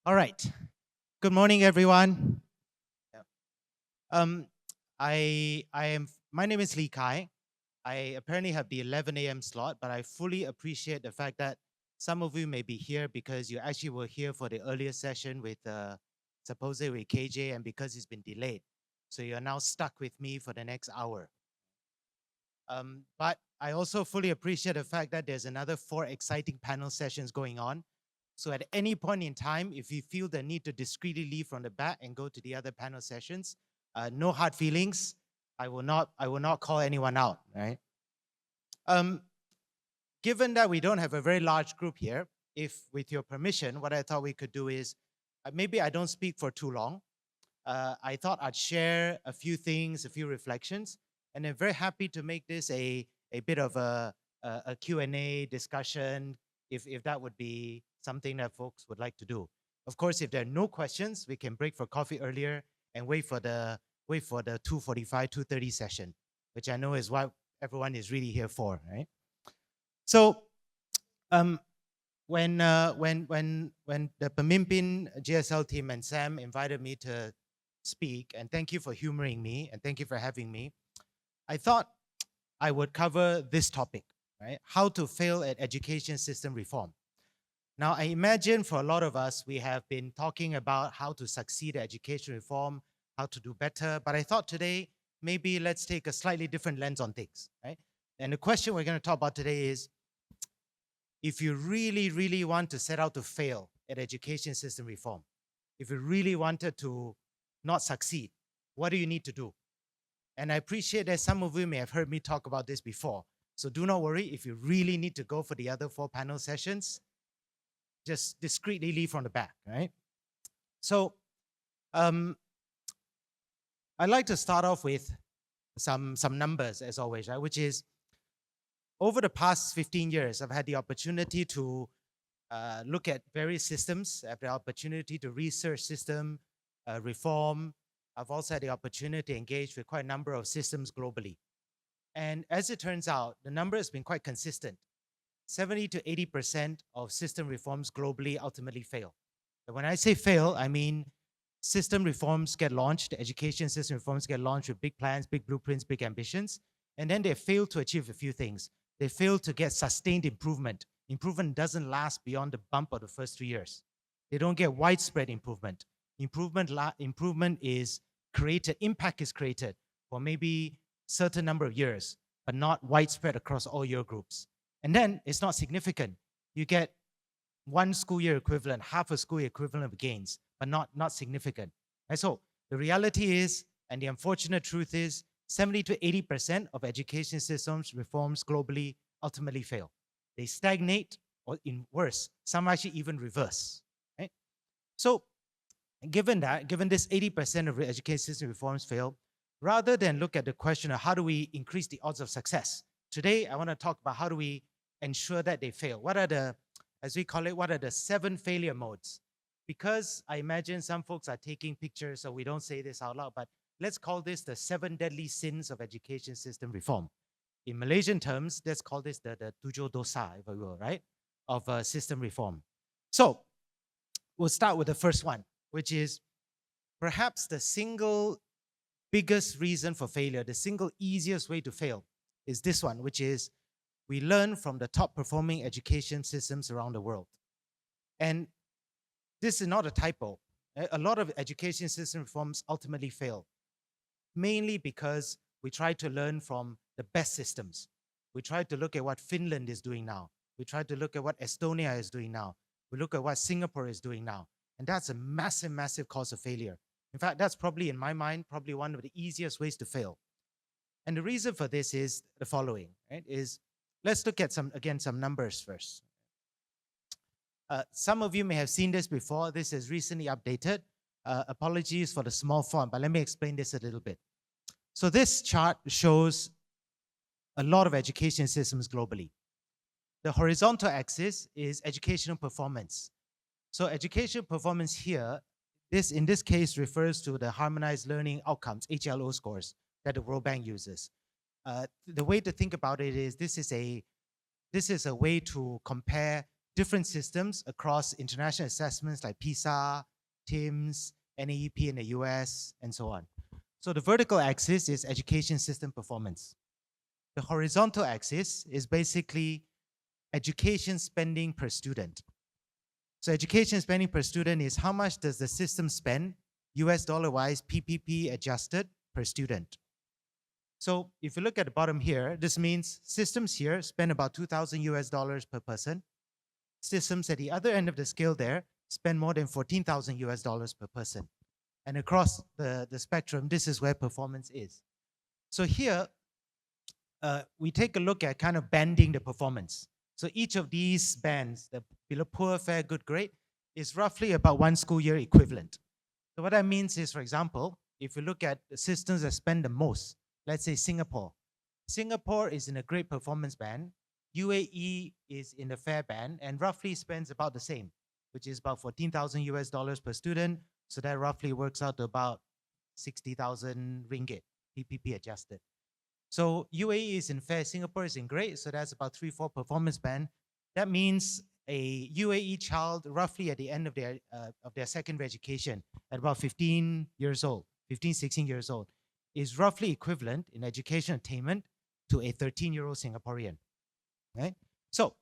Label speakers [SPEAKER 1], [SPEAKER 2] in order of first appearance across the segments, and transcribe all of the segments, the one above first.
[SPEAKER 1] All right. Good morning, everyone. Yeah. Um, My name is Lee Kai. I apparently have the 11 a.m. slot, but I fully appreciate the fact that some of you may be here because you actually were here for the earlier session with supposedly with KJ, and because it's been delayed, so you're now stuck with me for the next hour. But I also fully appreciate the fact that there's another 4 exciting panel sessions going on. So at any point in time, if you feel the need to discreetly leave from the back and go to the other panel sessions, no hard feelings. I will not call anyone out, right? Um, Given that we don't have a very large group here, if with your permission, what I thought we could do is maybe I don't speak for too long. I thought I'd share a few things, a few reflections, and I'm very happy to make this a bit of a Q&A discussion, if that would be something that folks would like to do. Of course, if there are no questions, we can break for coffee earlier and wait for the 2:45, 2:30 session, which I know is what everyone is really here for, right? So, um, when the Pemimpin GSL team and Sam invited me to speak, and thank you for humoring me and thank you for having me, I thought I would cover this topic, right? How to fail at education system reform. Now, I imagine for a lot of us, we have been talking about how to succeed at education reform, how to do better, but I thought today, maybe let's take a slightly different lens on things, right? And the question we're going to talk about today is, if you really, really want to set out to fail at education system reform, if you really wanted to not succeed, what do you need to do? And I appreciate that some of you may have heard me talk about this before. So do not worry if you really need to go for the other 4 panel sessions, just discreetly leave from the back, right? So I'd like to start off with some numbers as always, right? Which is, over the past 15 years, I've had the opportunity to look at various systems. I have the opportunity to research system reform. I've also had the opportunity to engage with quite a number of systems globally. And as it turns out, the number has been quite consistent. 70 to 80% of system reforms globally ultimately fail. And when I say fail, I mean system reforms get launched, education system reforms get launched with big plans, big blueprints, big ambitions, and then they fail to achieve a few things. They fail to get sustained improvement. Improvement doesn't last beyond the bump of the first 3 years. They don't get widespread improvement. Improvement is created, impact is created for maybe certain number of years, but not widespread across all year groups. And then it's not significant. You get one school year equivalent, half a school year equivalent of gains, but not significant. And so the reality is, and the unfortunate truth is, 70 to 80% of education systems reforms globally ultimately fail. They stagnate, or in worse, some actually even reverse. Right? So given this 80% of education system reforms fail, rather than look at the question of how do we increase the odds of success, today I want to talk about how do we ensure that they fail. What are the, as we call it, what are the 7 failure modes? Because I imagine some folks are taking pictures, so we don't say this out loud, but let's call this the 7 deadly sins of education system reform. In Malaysian terms, let's call this the tujuh dosa, if I will, right, of system reform. So we'll start with the first one, which is perhaps the single biggest reason for failure, the single easiest way to fail is this one, which is we learn from the top performing education systems around the world. And this is not a typo. A lot of education system reforms ultimately fail, mainly because we try to learn from the best systems. We try to look at what Finland is doing now. We try to look at what Estonia is doing now. We look at what Singapore is doing now. And that's a massive, massive cause of failure. In fact, that's probably, in my mind, probably one of the easiest ways to fail. And the reason for this is the following, right? Is let's look at some numbers first. Some of you may have seen this before. This is recently updated. Apologies for the small font, but let me explain this a little bit. So this chart shows a lot of education systems globally. The horizontal axis is educational performance. So educational performance here, in this case refers to the harmonized learning outcomes, HLO scores, that the World Bank uses. The way to think about it is this is a way to compare different systems across international assessments like PISA, TIMSS, NAEP in the US, and so on. So the vertical axis is education system performance. The horizontal axis is basically education spending per student. So education spending per student is how much does the system spend, US dollar-wise, PPP adjusted per student. So if you look at the bottom here, this means systems here spend about 2,000 US dollars per person. Systems at the other end of the scale there spend more than 14,000 US dollars per person. And across the spectrum, this is where performance is. So here, we take a look at kind of banding the performance. So each of these bands, the below poor, fair, good, great, is roughly about 1 school year equivalent. So what that means is, for example, if you look at the systems that spend the most, let's say Singapore. Singapore is in a great performance band. UAE is in the fair band and roughly spends about the same, which is about 14,000 US dollars per student. So that roughly works out to about 60,000 ringgit, PPP adjusted. So UAE is in fair, Singapore is in great, so that's about 3-4 performance band. That means a UAE child roughly at the end of their secondary education at about 15 years old, 15, 16 years old, is roughly equivalent in education attainment to a 13-year-old Singaporean, right? So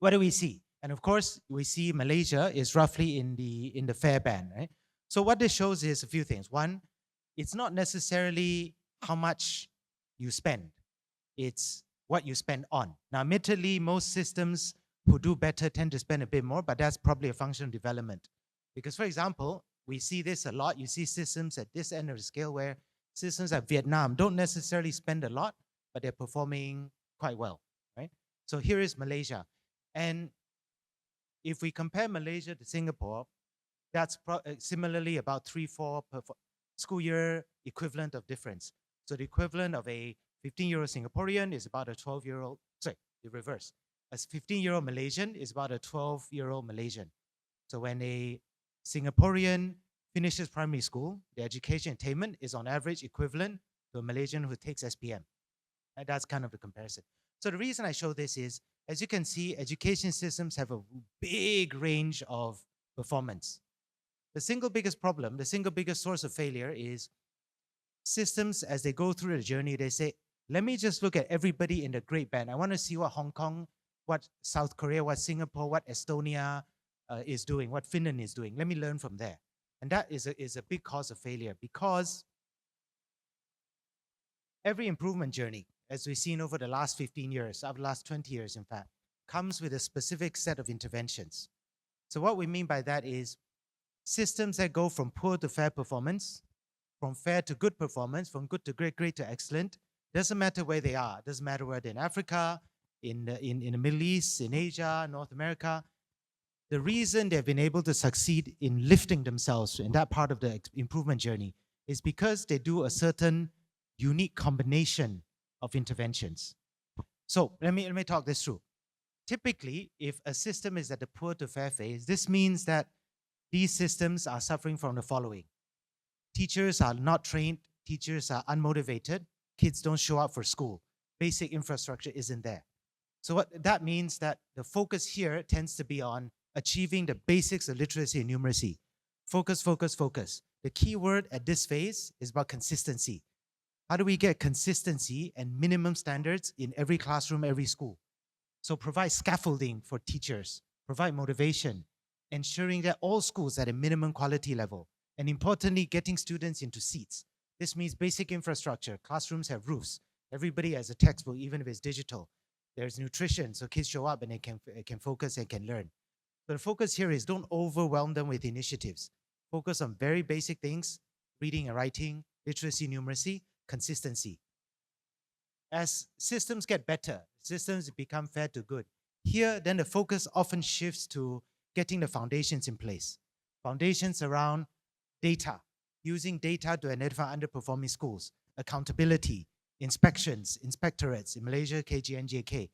[SPEAKER 1] what do we see? And of course, we see Malaysia is roughly in the fair band, right? So what this shows is a few things. One, it's not necessarily how much you spend, it's what you spend on. Now, admittedly, most systems who do better tend to spend a bit more, but that's probably a function of development. Because, for example, we see this a lot. You see systems at this end of the scale where systems like Vietnam don't necessarily spend a lot, but they're performing quite well, right? So here is Malaysia. And if we compare Malaysia to Singapore, that's similarly about 3-4 per school year equivalent of difference. So the equivalent of a 15-year-old Singaporean is about a 12-year-old, sorry, the reverse. A 15-year-old Malaysian is about a 12-year-old Malaysian. So when a Singaporean finishes primary school, the education attainment is on average equivalent to a Malaysian who takes SPM. And that's kind of the comparison. So the reason I show this is, as you can see, education systems have a big range of performance. The single biggest problem, the single biggest source of failure is systems, as they go through the journey, they say, let me just look at everybody in the great band. I want to see what Hong Kong, what South Korea, what Singapore, what Estonia is doing, what Finland is doing. Let me learn from there. And that is a big cause of failure, because every improvement journey, as we've seen over the last 15 years, over the last 20 years, in fact, comes with a specific set of interventions. So what we mean by that is systems that go from poor to fair performance, from fair to good performance, from good to great, great to excellent. Doesn't matter where they are. Doesn't matter whether in Africa, in the Middle East, in Asia, North America. The reason they've been able to succeed in lifting themselves in that part of the improvement journey is because they do a certain unique combination of interventions. So let me talk this through. Typically, if a system is at the poor to fair phase, this means that these systems are suffering from the following. Teachers are not trained, teachers are unmotivated, kids don't show up for school, basic infrastructure isn't there. So what that means that the focus here tends to be on achieving the basics of literacy and numeracy. Focus, focus, focus. The key word at this phase is about consistency. How do we get consistency and minimum standards in every classroom, every school? So provide scaffolding for teachers, provide motivation, ensuring that all schools are at a minimum quality level. And importantly, getting students into seats. This means basic infrastructure. Classrooms have roofs. Everybody has a textbook, even if it's digital. There's nutrition, so kids show up and they can focus and can learn. So the focus here is don't overwhelm them with initiatives. Focus on very basic things, reading and writing, literacy, numeracy, consistency. As systems get better, systems become fair to good. Here, then the focus often shifts to getting the foundations in place. Foundations around data, using data to identify underperforming schools, accountability, inspections, inspectorates, in Malaysia, KGNJK,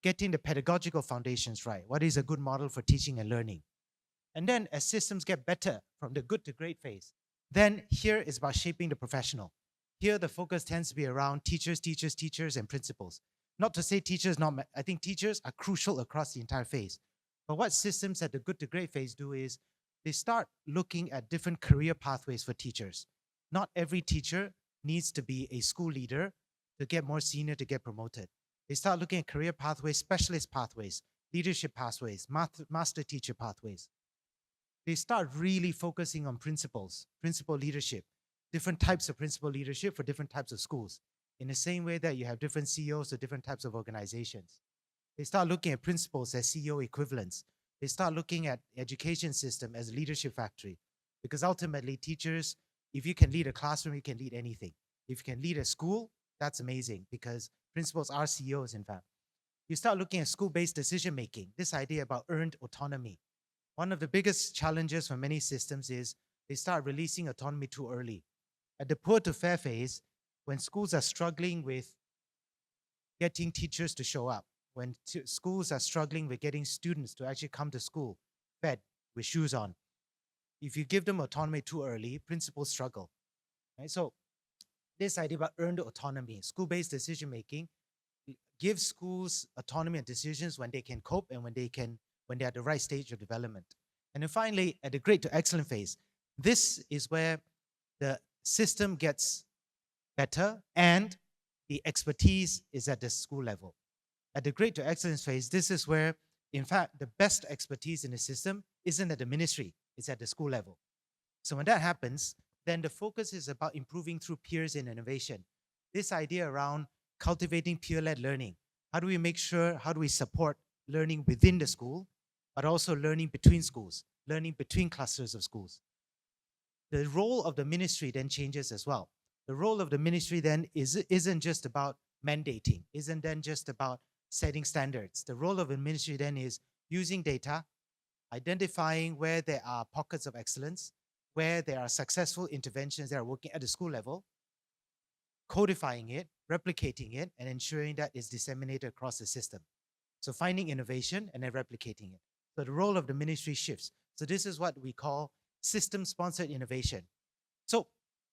[SPEAKER 1] getting the pedagogical foundations right. What is a good model for teaching and learning? And then as systems get better from the good to great phase, then here is about shaping the professional. Here the focus tends to be around teachers, teachers, teachers, and principals. Not to say teachers not, I think teachers are crucial across the entire phase. But what systems at the good to great phase do is they start looking at different career pathways for teachers. Not every teacher needs to be a school leader to get more senior, to get promoted. They start looking at career pathways, specialist pathways, leadership pathways, master teacher pathways. They start really focusing on principles, principal leadership, different types of principal leadership for different types of schools. In the same way that you have different CEOs for different types of organizations. They start looking at principles as CEO equivalents. They start looking at education system as a leadership factory. Because ultimately, teachers, if you can lead a classroom, you can lead anything. If you can lead a school, that's amazing because principals are CEOs, in fact. You start looking at school-based decision-making, this idea about earned autonomy. One of the biggest challenges for many systems is they start releasing autonomy too early. At the poor to fair phase, when schools are struggling with getting teachers to show up, when schools are struggling with getting students to actually come to school fed with shoes on, if you give them autonomy too early, principals struggle. Right? So this idea about earned autonomy, school-based decision-making, gives schools autonomy and decisions when they can cope and when they're at the right stage of development. And then finally, at the great to excellent phase, this is where the system gets better and the expertise is at the school level. At the great to excellence phase, this is where, in fact, the best expertise in the system isn't at the ministry, it's at the school level. So when that happens, then the focus is about improving through peers and innovation. This idea around cultivating peer-led learning. How do we make sure, how do we support learning within the school, but also learning between schools, learning between clusters of schools? The role of the ministry then changes as well. The role of the ministry then isn't just about mandating, isn't then just about setting standards. The role of the ministry then is using data, identifying where there are pockets of excellence, where there are successful interventions that are working at the school level, codifying it, replicating it, and ensuring that it's disseminated across the system. So finding innovation and then replicating it. So the role of the ministry shifts. So this is what we call system-sponsored innovation. So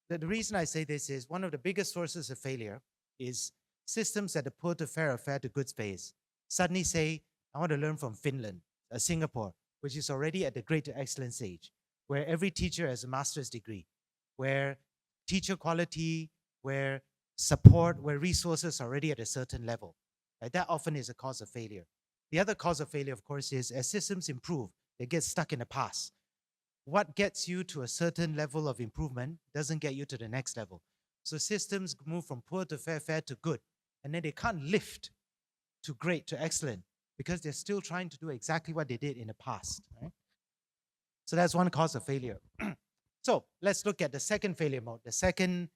[SPEAKER 1] the reason I say this is one of the biggest sources of failure is systems at the poor to fair or fair to good phase suddenly say, I want to learn from Finland, Singapore, which is already at the great to excellent stage, where every teacher has a master's degree, where teacher quality, where support, where resources are already at a certain level. Right? That often is a cause of failure. The other cause of failure, of course, is as systems improve, they get stuck in the past. What gets you to a certain level of improvement doesn't get you to the next level. So systems move from poor to fair, fair to good, and then they can't lift to great to excellent because they're still trying to do exactly what they did in the past. Right? So that's one cause of failure. So let's look at the second failure mode. The second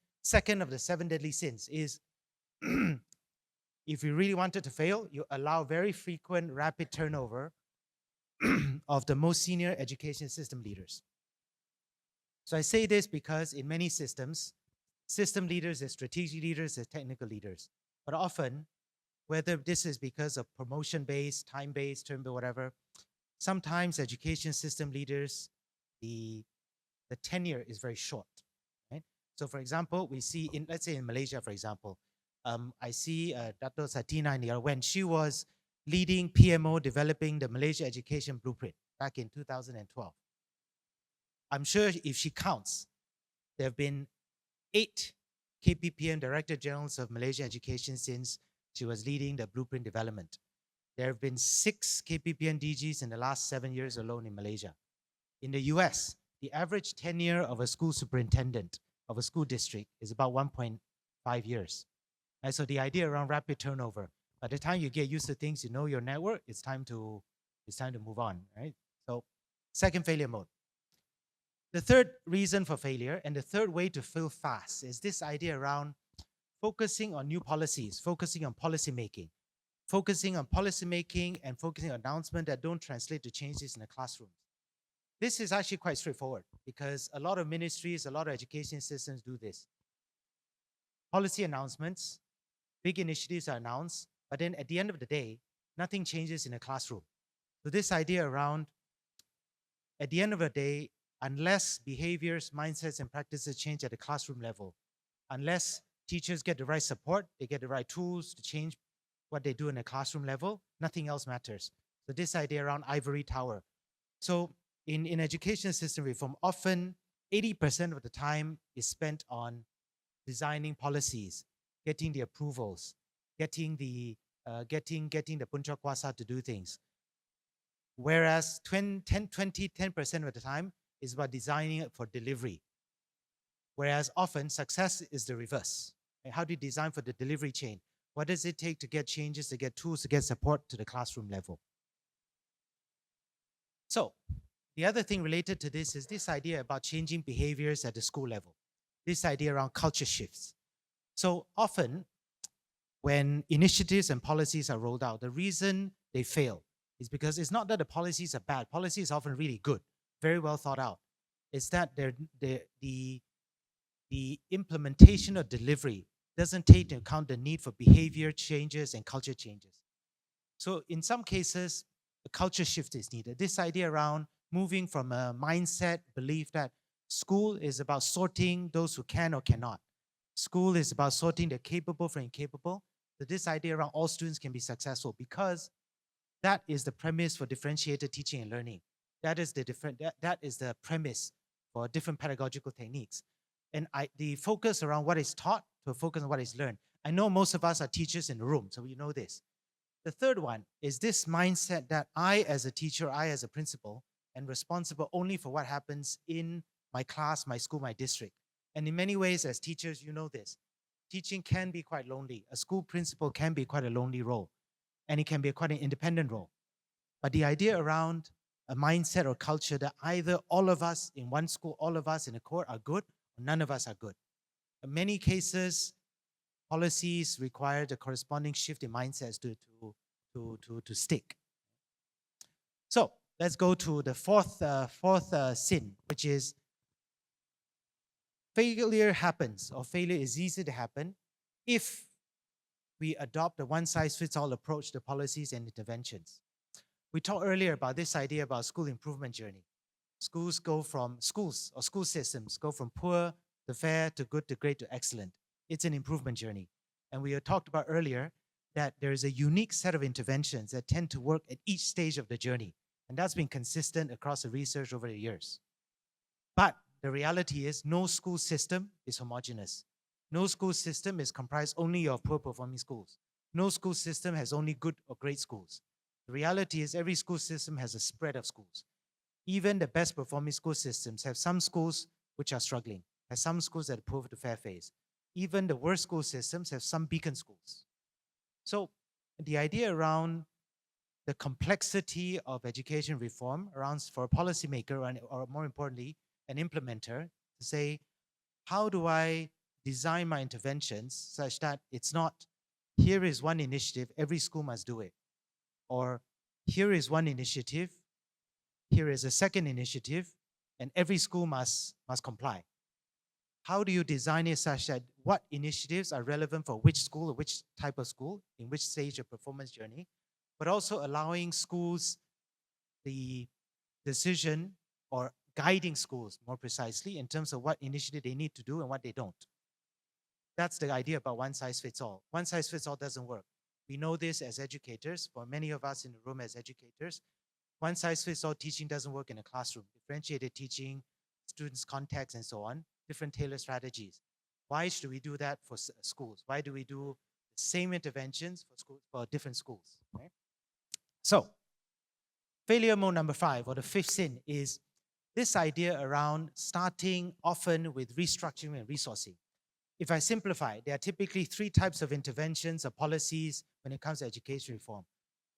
[SPEAKER 1] of the 7 deadly sins is if you really wanted to fail, you allow very frequent, rapid turnover of the most senior education system leaders. So I say this because in many systems, system leaders are strategic leaders, are technical leaders. But often, whether this is because of promotion-based, time-based, term-based, whatever, sometimes education system leaders, the tenure is very short. Right? So for example, we see, let's say in Malaysia, for example, I see Dato Satina in here when she was leading PMO developing the Malaysia Education Blueprint back in 2012. I'm sure if she counts, there have been 8 KPPM Director Generals of Malaysia Education since she was leading the blueprint development. There have been 6 KPPM DGs in the last 7 years alone in Malaysia. In the US, the average tenure of a school superintendent of a school district is about 1.5 years. And so the idea around rapid turnover, by the time you get used to things, you know your network, it's time to move on, right? So second failure mode. The third reason for failure and the third way to fail fast is this idea around focusing on new policies, focusing on policy making and focusing on announcements that don't translate to changes in the classroom. This is actually quite straightforward because a lot of ministries, a lot of education systems do this. Policy announcements, big initiatives are announced, but then at the end of the day, nothing changes in the classroom. So this idea around, at the end of the day, unless behaviors, mindsets, and practices change at the classroom level, unless teachers get the right support, they get the right tools to change what they do in the classroom level, nothing else matters. So this idea around ivory tower. So in education system reform, often 80% of the time is spent on designing policies, getting the approvals, getting the puncha kuasa to do things. Whereas 10% of the time is about designing it for delivery. Whereas often success is the reverse. And how do you design for the delivery chain? What does it take to get changes, to get tools, to get support to the classroom level? So the other thing related to this is this idea about changing behaviors at the school level. This idea around culture shifts. So often when initiatives and policies are rolled out, the reason they fail is because it's not that the policies are bad. Policy is often really good, very well thought out. It's that the implementation or delivery doesn't take into account the need for behavior changes and culture changes. So in some cases, a culture shift is needed. This idea around moving from a mindset belief that school is about sorting those who can or cannot. School is about sorting the capable from incapable. So this idea around all students can be successful, because that is the premise for differentiated teaching and learning. That is the premise for different pedagogical techniques. And the focus around what is taught to focus on what is learned. I know most of us are teachers in the room, so we know this. The third one is this mindset that I as a teacher, I as a principal, am responsible only for what happens in my class, my school, my district. And in many ways, as teachers, you know this. Teaching can be quite lonely. A school principal can be quite a lonely role, and it can be quite an independent role. But the idea around a mindset or culture that either all of us in one school, all of us in a cohort are good, or none of us are good. In many cases, policies require the corresponding shift in mindsets to stick. So let's go to the fourth sin, which is failure happens, or failure is easy to happen if we adopt a one-size-fits-all approach to policies and interventions. We talked earlier about this idea about school improvement journey. School systems go from poor to fair to good to great to excellent. It's an improvement journey. And we had talked about earlier that there is a unique set of interventions that tend to work at each stage of the journey. And that's been consistent across the research over the years. But the reality is no school system is homogeneous. No school system is comprised only of poor performing schools. No school system has only good or great schools. The reality is every school system has a spread of schools. Even the best performing school systems have some schools which are struggling, have some schools that are poor to fair phase. Even the worst school systems have some beacon schools. So the idea around the complexity of education reform around for a policymaker, or more importantly, an implementer, to say, how do I design my interventions such that it's not, here is one initiative, every school must do it. Or here is one initiative, here is a second initiative, and every school must comply. How do you design it such that what initiatives are relevant for which school or which type of school, in which stage of performance journey, but also allowing schools the decision, or guiding schools more precisely in terms of what initiative they need to do and what they don't. That's the idea about one size fits all. One size fits all doesn't work. We know this as educators. For many of us in the room as educators, one size fits all teaching doesn't work in a classroom. Differentiated teaching, students' context, and so on, different tailored strategies. Why should we do that for schools? Why do we do the same interventions for schools, for different schools? Right? So, failure mode number 5, or the fifth sin, is this idea around starting often with restructuring and resourcing. If I simplify, there are typically 3 types of interventions or policies when it comes to education reform.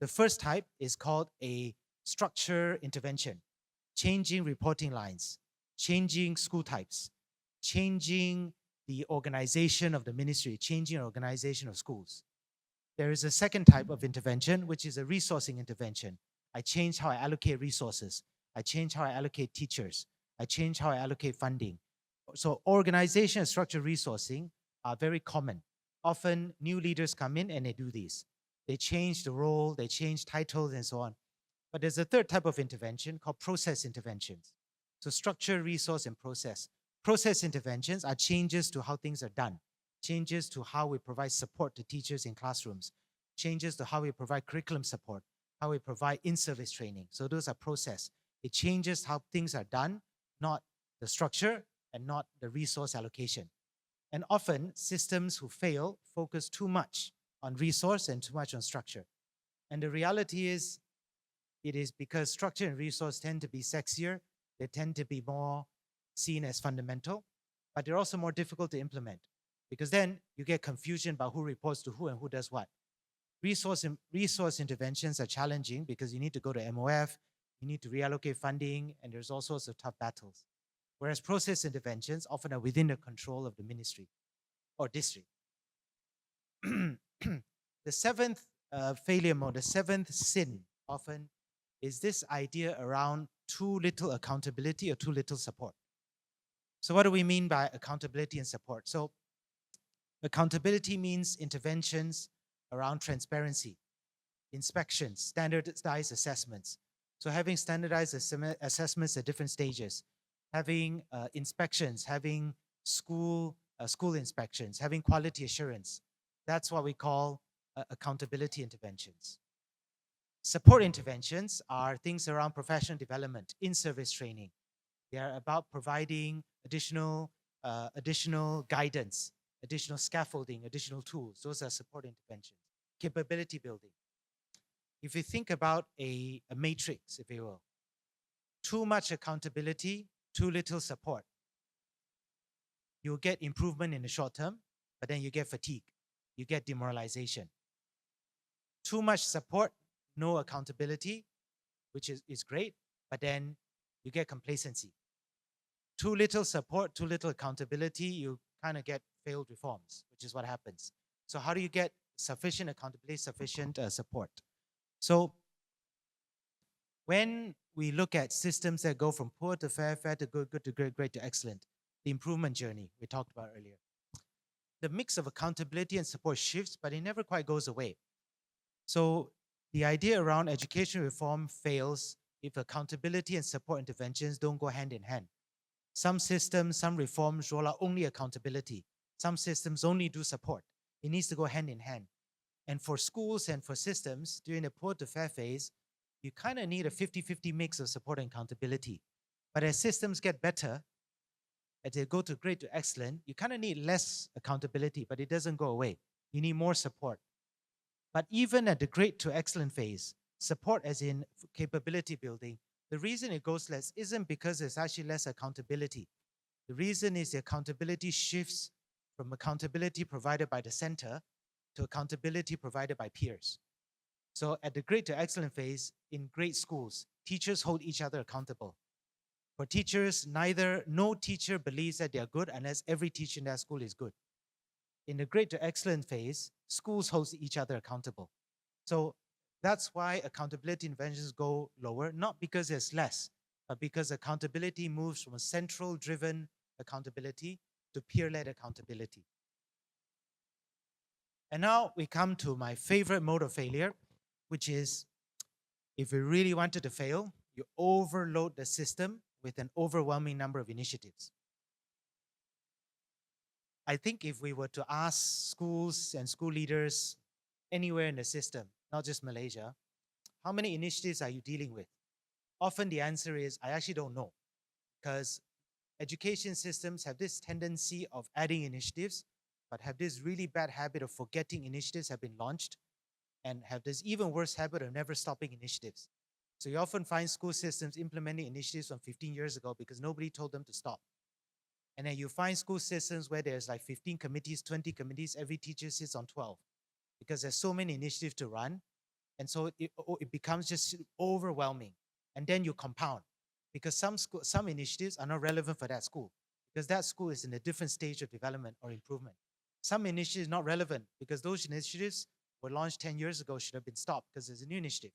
[SPEAKER 1] The first type is called a structure intervention, changing reporting lines, changing school types, changing the organization of the ministry, changing organization of schools. There is a second type of intervention, which is a resourcing intervention. I change how I allocate resources. I change how I allocate teachers. I change how I allocate funding. So organization and structure resourcing are very common. Often new leaders come in and they do these. They change the role, they change titles and so on. But there's a third type of intervention called process interventions. So structure, resource, and process. Process interventions are changes to how things are done, changes to how we provide support to teachers in classrooms, changes to how we provide curriculum support, how we provide in-service training. So those are process. It changes how things are done, not the structure and not the resource allocation. And often systems who fail focus too much on resource and too much on structure. And the reality is, it is because structure and resource tend to be sexier, they tend to be more seen as fundamental, but they're also more difficult to implement because then you get confusion about who reports to who and who does what. Resource interventions are challenging because you need to go to MOF, you need to reallocate funding, and there's all sorts of tough battles. Whereas process interventions often are within the control of the ministry or district. The seventh failure mode, the seventh sin often is this idea around too little accountability or too little support. So what do we mean by accountability and support? So accountability means interventions around transparency, inspections, standardized assessments. So having standardized assessments at different stages, having inspections, having school inspections, having quality assurance. That's what we call accountability interventions. Support interventions are things around professional development, in-service training. They are about providing additional guidance, additional scaffolding, additional tools. Those are support interventions. Capability building. If you think about a matrix, if you will, too much accountability, too little support. You'll get improvement in the short term, but then you get fatigue, you get demoralization. Too much support, no accountability, which is great, but then you get complacency. Too little support, too little accountability, you kind of get failed reforms, which is what happens. So how do you get sufficient accountability, sufficient support? So when we look at systems that go from poor to fair, fair to good, good to great, great to excellent, the improvement journey we talked about earlier, the mix of accountability and support shifts, but it never quite goes away. So the idea around education reform fails if accountability and support interventions don't go hand in hand. Some systems, some reforms roll out only accountability. Some systems only do support. It needs to go hand in hand. And for schools and for systems, during the poor to fair phase, you kind of need a 50-50 mix of support and accountability. But as systems get better, as they go to great to excellent, you kind of need less accountability, but it doesn't go away. You need more support. But even at the great to excellent phase, support as in capability building, the reason it goes less isn't because there's actually less accountability. The reason is the accountability shifts from accountability provided by the center to accountability provided by peers. So at the great to excellent phase, in great schools, teachers hold each other accountable. For teachers, no teacher believes that they are good unless every teacher in that school is good. In the great to excellent phase, schools hold each other accountable. So that's why accountability interventions go lower, not because there's less, but because accountability moves from a central-driven accountability to peer-led accountability. And now we come to my favorite mode of failure, which is if you really wanted to fail, you overload the system with an overwhelming number of initiatives. I think if we were to ask schools and school leaders anywhere in the system, not just Malaysia, how many initiatives are you dealing with? Often the answer is, I actually don't know, because education systems have this tendency of adding initiatives, but have this really bad habit of forgetting initiatives have been launched and have this even worse habit of never stopping initiatives. So you often find school systems implementing initiatives from 15 years ago because nobody told them to stop. And then you find school systems where there's like 15 committees, 20 committees, every teacher sits on 12 because there's so many initiatives to run. And so it becomes just overwhelming. And then you compound because some initiatives are not relevant for that school because that school is in a different stage of development or improvement. Some initiatives not relevant because those initiatives were launched 10 years ago, should have been stopped because there's a new initiative.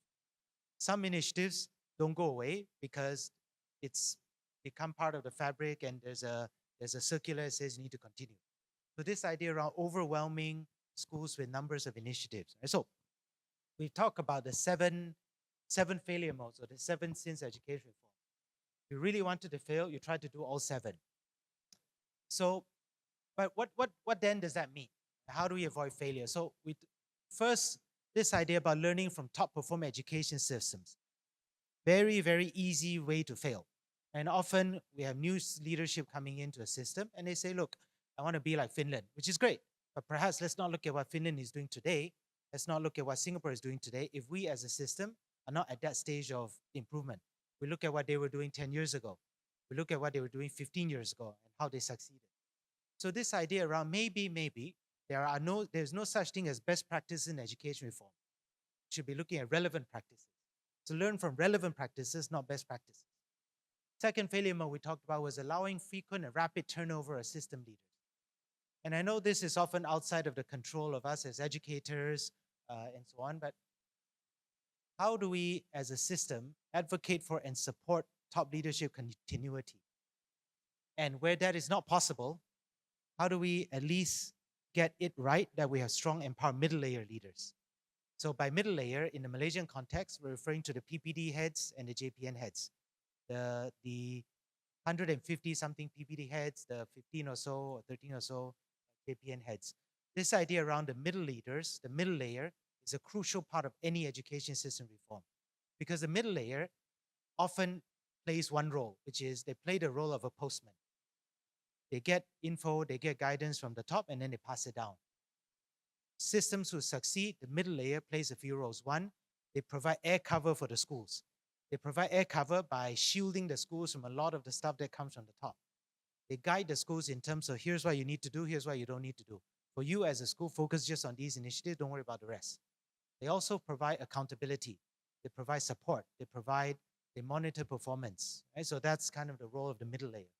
[SPEAKER 1] Some initiatives don't go away because it's become part of the fabric and there's a circular that says you need to continue. So this idea around overwhelming schools with numbers of initiatives. And so we talk about the seven failure modes or the 7 sins education reform. If you really wanted to fail, you try to do all 7. So, but what then does that mean? How do we avoid failure? So first, this idea about learning from top performing education systems. Very, very easy way to fail. And often we have new leadership coming into a system and they say, look, I want to be like Finland, which is great. But perhaps let's not look at what Finland is doing today. Let's not look at what Singapore is doing today. If we as a system are not at that stage of improvement, we look at what they were doing 10 years ago. We look at what they were doing 15 years ago and how they succeeded. So this idea around maybe there's no such thing as best practice in education reform. We should be looking at relevant practices. To learn from relevant practices, not best practices. Second failure mode we talked about was allowing frequent and rapid turnover of system leaders. And I know this is often outside of the control of us as educators and so on, but how do we as a system advocate for and support top leadership continuity? And where that is not possible, how do we at least get it right that we have strong, empowered middle layer leaders? So by middle layer, in the Malaysian context, we're referring to the PPD heads and the JPN heads. The 150 something PPD heads, the 15 or so, or 13 or so JPN heads. This idea around the middle leaders, the middle layer, is a crucial part of any education system reform. Because the middle layer often plays one role, which is they play the role of a postman. They get info, they get guidance from the top, and then they pass it down. Systems who succeed, the middle layer plays a few roles. One, they provide air cover for the schools. They provide air cover by shielding the schools from a lot of the stuff that comes from the top. They guide the schools in terms of here's what you need to do, here's what you don't need to do. For you as a school, focus just on these initiatives, don't worry about the rest. They also provide accountability. They provide support. They monitor performance. Right? So that's kind of the role of the middle layer.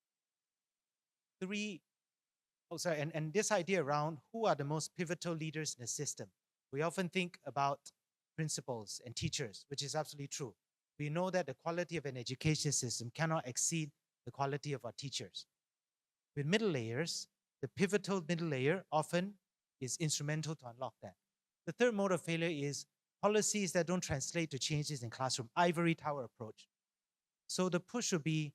[SPEAKER 1] And this idea around who are the most pivotal leaders in the system. We often think about principals and teachers, which is absolutely true. We know that the quality of an education system cannot exceed the quality of our teachers. With middle layers, the pivotal middle layer often is instrumental to unlock that. The third mode of failure is policies that don't translate to changes in classroom, ivory tower approach. So the push would be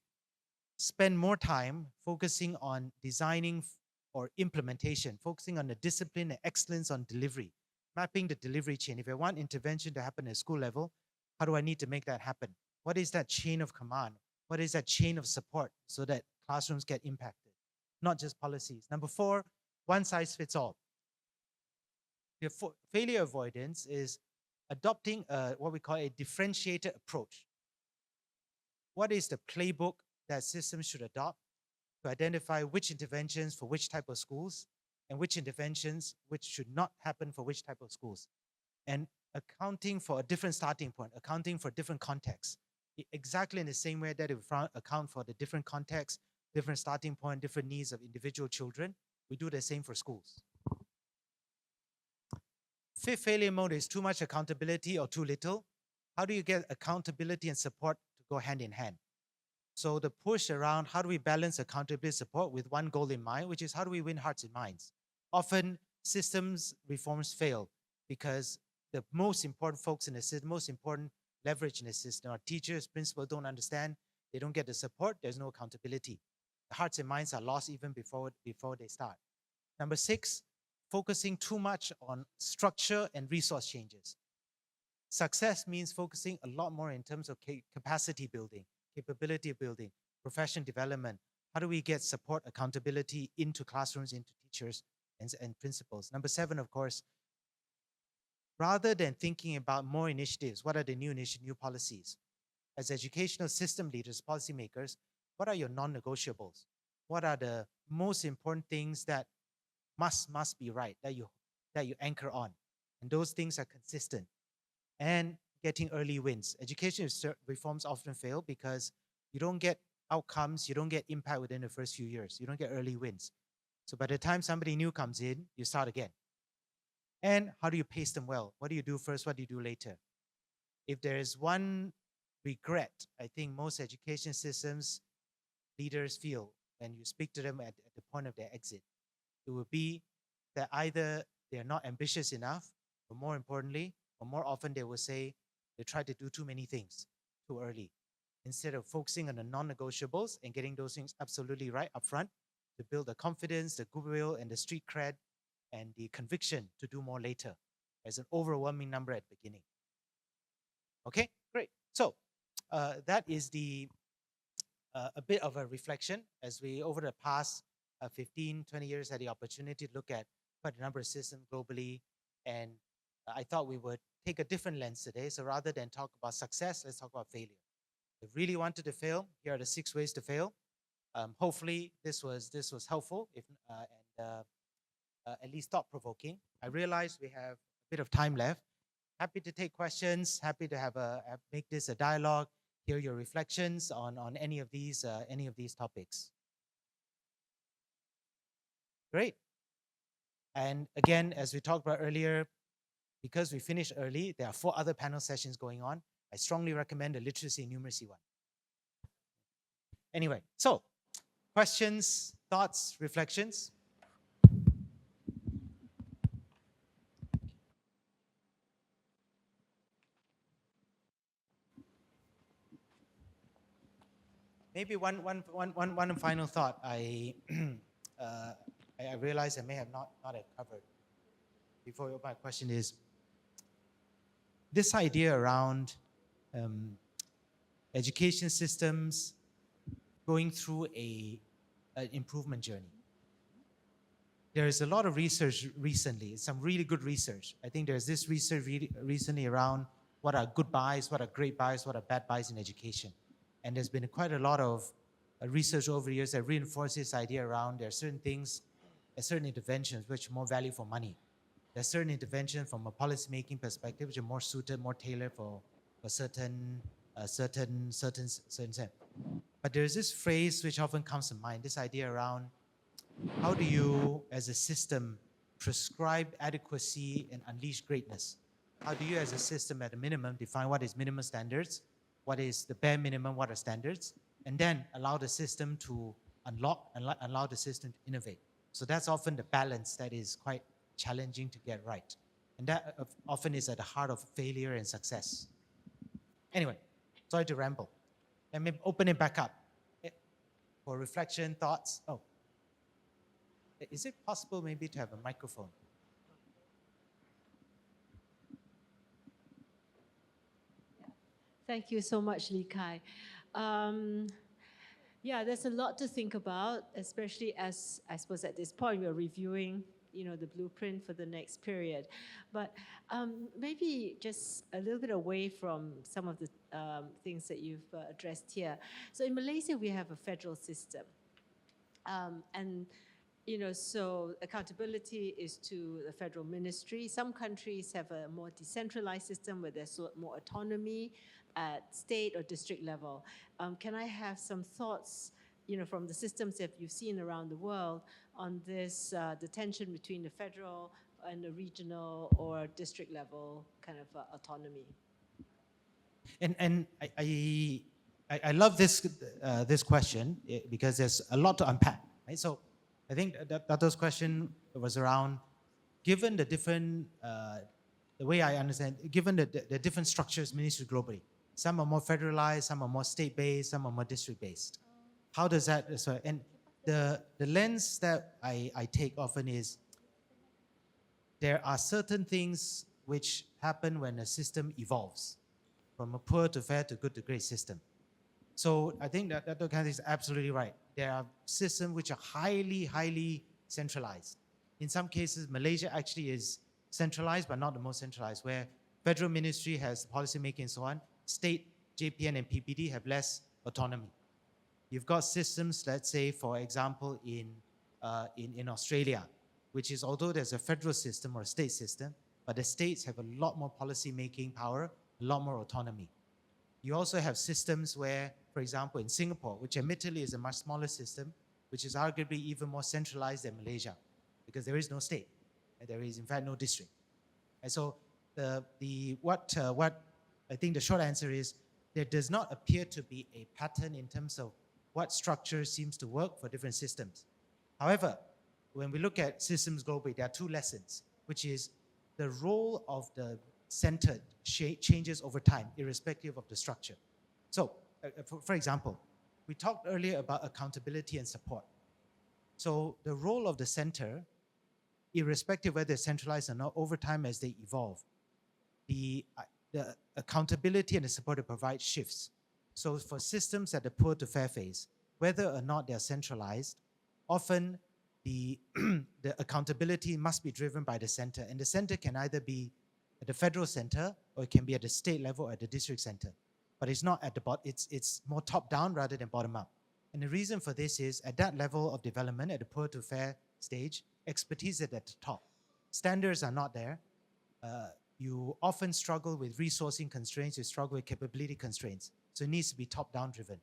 [SPEAKER 1] spend more time focusing on designing or implementation, focusing on the discipline and excellence on delivery, mapping the delivery chain. If I want intervention to happen at school level, how do I need to make that happen? What is that chain of command? What is that chain of support so that classrooms get impacted? Not just policies. Number 4, one size fits all. The failure avoidance is adopting what we call a differentiated approach. What is the playbook that systems should adopt to identify which interventions for which type of schools and which interventions which should not happen for which type of schools? And accounting for a different starting point, accounting for different contexts, exactly in the same way that we account for the different contexts, different starting point, different needs of individual children, we do the same for schools. Fifth failure mode is too much accountability or too little. How do you get accountability and support to go hand in hand? So the push around how do we balance accountability support with one goal in mind, which is how do we win hearts and minds? Often systems reforms fail because the most important folks in the system, most important leverage in the system are teachers, principals don't understand, they don't get the support, there's no accountability. The hearts and minds are lost even before they start. Number 6, focusing too much on structure and resource changes. Success means focusing a lot more in terms of capacity building, capability building, profession development. How do we get support, accountability into classrooms, into teachers and principals? Number 7, of course, rather than thinking about more initiatives, what are the new initiatives, new policies? As educational system leaders, policymakers, what are your non-negotiables? What are the most important things that must be right, that you anchor on? And those things are consistent. And getting early wins. Education reforms often fail because you don't get outcomes, you don't get impact within the first few years. You don't get early wins. So by the time somebody new comes in, you start again. And how do you pace them well? What do you do first? What do you do later? If there is one regret, I think most education systems leaders feel when you speak to them at the point of their exit, it will be that either they're not ambitious enough, or more importantly, or more often they will say they try to do too many things too early instead of focusing on the non-negotiables and getting those things absolutely right up front to build the confidence, the goodwill, and the street cred and the conviction to do more later. as an overwhelming number at the beginning. Okay, great. So that is a bit of a reflection as we, over the past 15, 20 years, had the opportunity to look at quite a number of systems globally. And I thought we would take a different lens today. So rather than talk about success, let's talk about failure. If you really wanted to fail, here are the 6 ways to fail. Hopefully this was helpful, if at least thought-provoking. I realize we have a bit of time left. Happy to take questions. Happy to make this a dialogue. Hear your reflections on any of these topics. Great. And again, as we talked about earlier, because we finished early, there are 4 other panel sessions going on. I strongly recommend the literacy and numeracy one. Anyway, so questions, thoughts, reflections? Maybe one final thought I realize I may have not have covered before we open my question is this idea around education systems going through an improvement journey. There is a lot of research recently, some really good research. I think there's this research recently around what are good buys, what are great buys, what are bad buys in education. And there's been quite a lot of research over the years that reinforces this idea around there are certain things, certain interventions which are more value for money. There's certain interventions from a policy-making perspective which are more suited, more tailored for certain. But there's this phrase which often comes to mind, this idea around how do you, as a system, prescribe adequacy and unleash greatness? How do you, as a system, at a minimum, define what is minimum standards, what is the bare minimum, what are standards, and then allow the system to unlock and allow the system to innovate? So that's often the balance that is quite challenging to get right. And that often is at the heart of failure and success. Anyway, sorry to ramble. Let me open it back up for reflection, thoughts. Oh, is it possible maybe to have a microphone?
[SPEAKER 2] Thank you so much, Lee Kai. Yeah, there's a lot to think about, especially as I suppose at this point we're reviewing, the blueprint for the next period. But maybe just a little bit away from some of the things that you've addressed here. So in Malaysia, we have a federal system. And so accountability is to the federal ministry. Some countries have a more decentralized system where there's more autonomy at state or district level. Can I have some thoughts, from the systems that you've seen around the world on this, the tension between the federal and the regional or district level kind of autonomy?
[SPEAKER 1] And I love this question because there's a lot to unpack, right? So I think that those question was around, given the different, the way I understand, given the different structures ministry globally, some are more federalized, some are more state-based, some are more district-based. How does that, so, and the lens that I take often is, there are certain things which happen when a system evolves from a poor to fair to good to great system. So I think that Dr. Khan is absolutely right. There are systems which are highly centralized. In some cases, Malaysia actually is centralized, but not the most centralized, where federal ministry has policy making and so on. State, JPN and PPD have less autonomy. You've got systems, let's say, for example, in Australia, which is, although there's a federal system or a state system, but the states have a lot more policy making power, a lot more autonomy. You also have systems where, for example, in Singapore, which admittedly is a much smaller system, which is arguably even more centralized than Malaysia, because there is no state, and there is in fact no district. And so what I think the short answer is, there does not appear to be a pattern in terms of what structure seems to work for different systems. However, when we look at systems globally, there are 2 lessons, which is the role of the center changes over time, irrespective of the structure. So, for example, we talked earlier about accountability and support. So the role of the center irrespective whether they're centralized or not, over time as they evolve, the accountability and the support they provide shifts. So for systems at the poor to fair phase, whether or not they're centralized, often the, the accountability must be driven by the center. And the center can either be at the federal center or it can be at the state level or at the district center. But it's not at the bottom, it's more top down rather than bottom up. And the reason for this is at that level of development, at the poor to fair stage, expertise is at the top. Standards are not there. You often struggle with resourcing constraints, you struggle with capability constraints. So it needs to be top-down driven.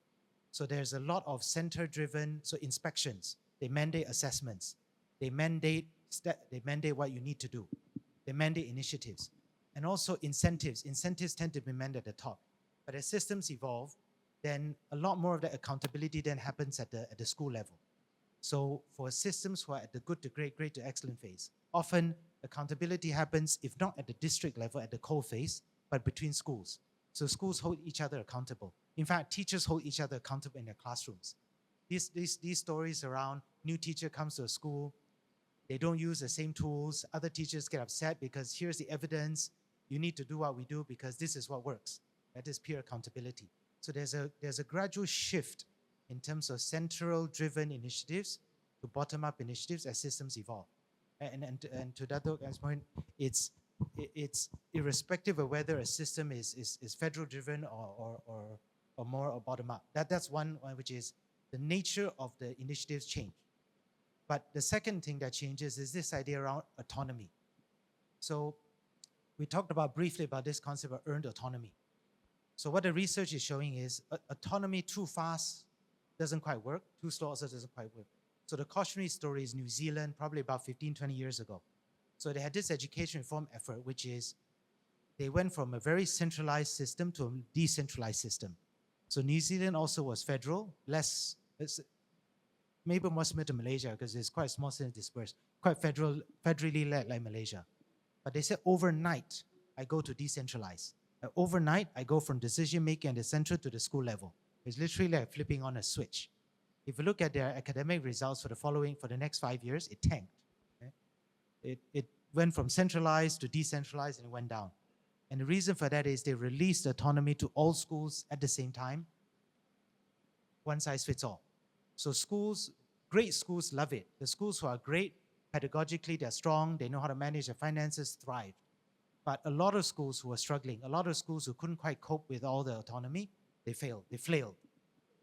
[SPEAKER 1] So there's a lot of center-driven, so inspections, they mandate assessments, they mandate what you need to do, they mandate initiatives, and also incentives. Incentives tend to be mandated at the top. But as systems evolve, then a lot more of the accountability then happens at the school level. So for systems who are at the good to great, great to excellent phase, often accountability happens, if not at the district level, at the core phase, but between schools. So schools hold each other accountable. In fact, teachers hold each other accountable in their classrooms. These stories around new teacher comes to a school, they don't use the same tools, other teachers get upset because here's the evidence, you need to do what we do because this is what works. That is peer accountability. So there's a gradual shift in terms of central-driven initiatives to bottom-up initiatives as systems evolve. And to that point, it's irrespective of whether a system is federal-driven or more or bottom-up. That's one which is the nature of the initiatives change. But the second thing that changes is this idea around autonomy. So we talked briefly about this concept of earned autonomy. So what the research is showing is autonomy too fast doesn't quite work, too slow also doesn't quite work. So the cautionary story is New Zealand, probably about 15, 20 years ago. So they had this education reform effort, which is they went from a very centralized system to a decentralized system. So New Zealand also was federal, maybe more similar to Malaysia because it's quite small and dispersed, quite federally led like Malaysia. But they said overnight, I go to decentralized. Overnight, I go from decision-making at the central to the school level. It's literally like flipping on a switch. If you look at their academic results for the next 5 years, it tanked. Okay? It went from centralized to decentralized and it went down. And the reason for that is they released autonomy to all schools at the same time. One size fits all. So schools, great schools love it. The schools who are great, pedagogically, they're strong, they know how to manage their finances, thrive. But a lot of schools who are struggling, a lot of schools who couldn't quite cope with all the autonomy, they failed, they flailed.